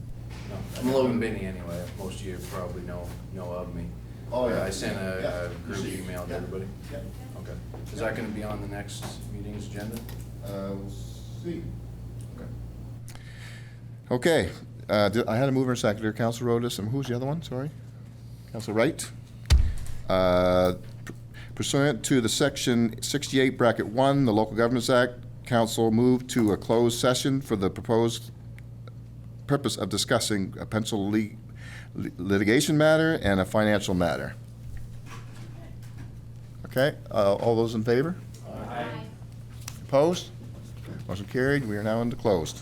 No, I'm Logan Binney anyway. Most of you probably know of me. Oh, yeah. I sent a group email to everybody. Yeah. Okay. Is that going to be on the next meeting's agenda? We'll see. Okay. I had a mover and seconder, Councilor Rodas, and who's the other one? Sorry. Councilor Wright. Pursuant to the Section 68, Bracket 1, the Local Governments Act, council move to a closed session for the proposed purpose of discussing a potential litigation matter and a financial matter. Okay, all those in favor? Aye. Opposed? Motion carried. We are now into closed.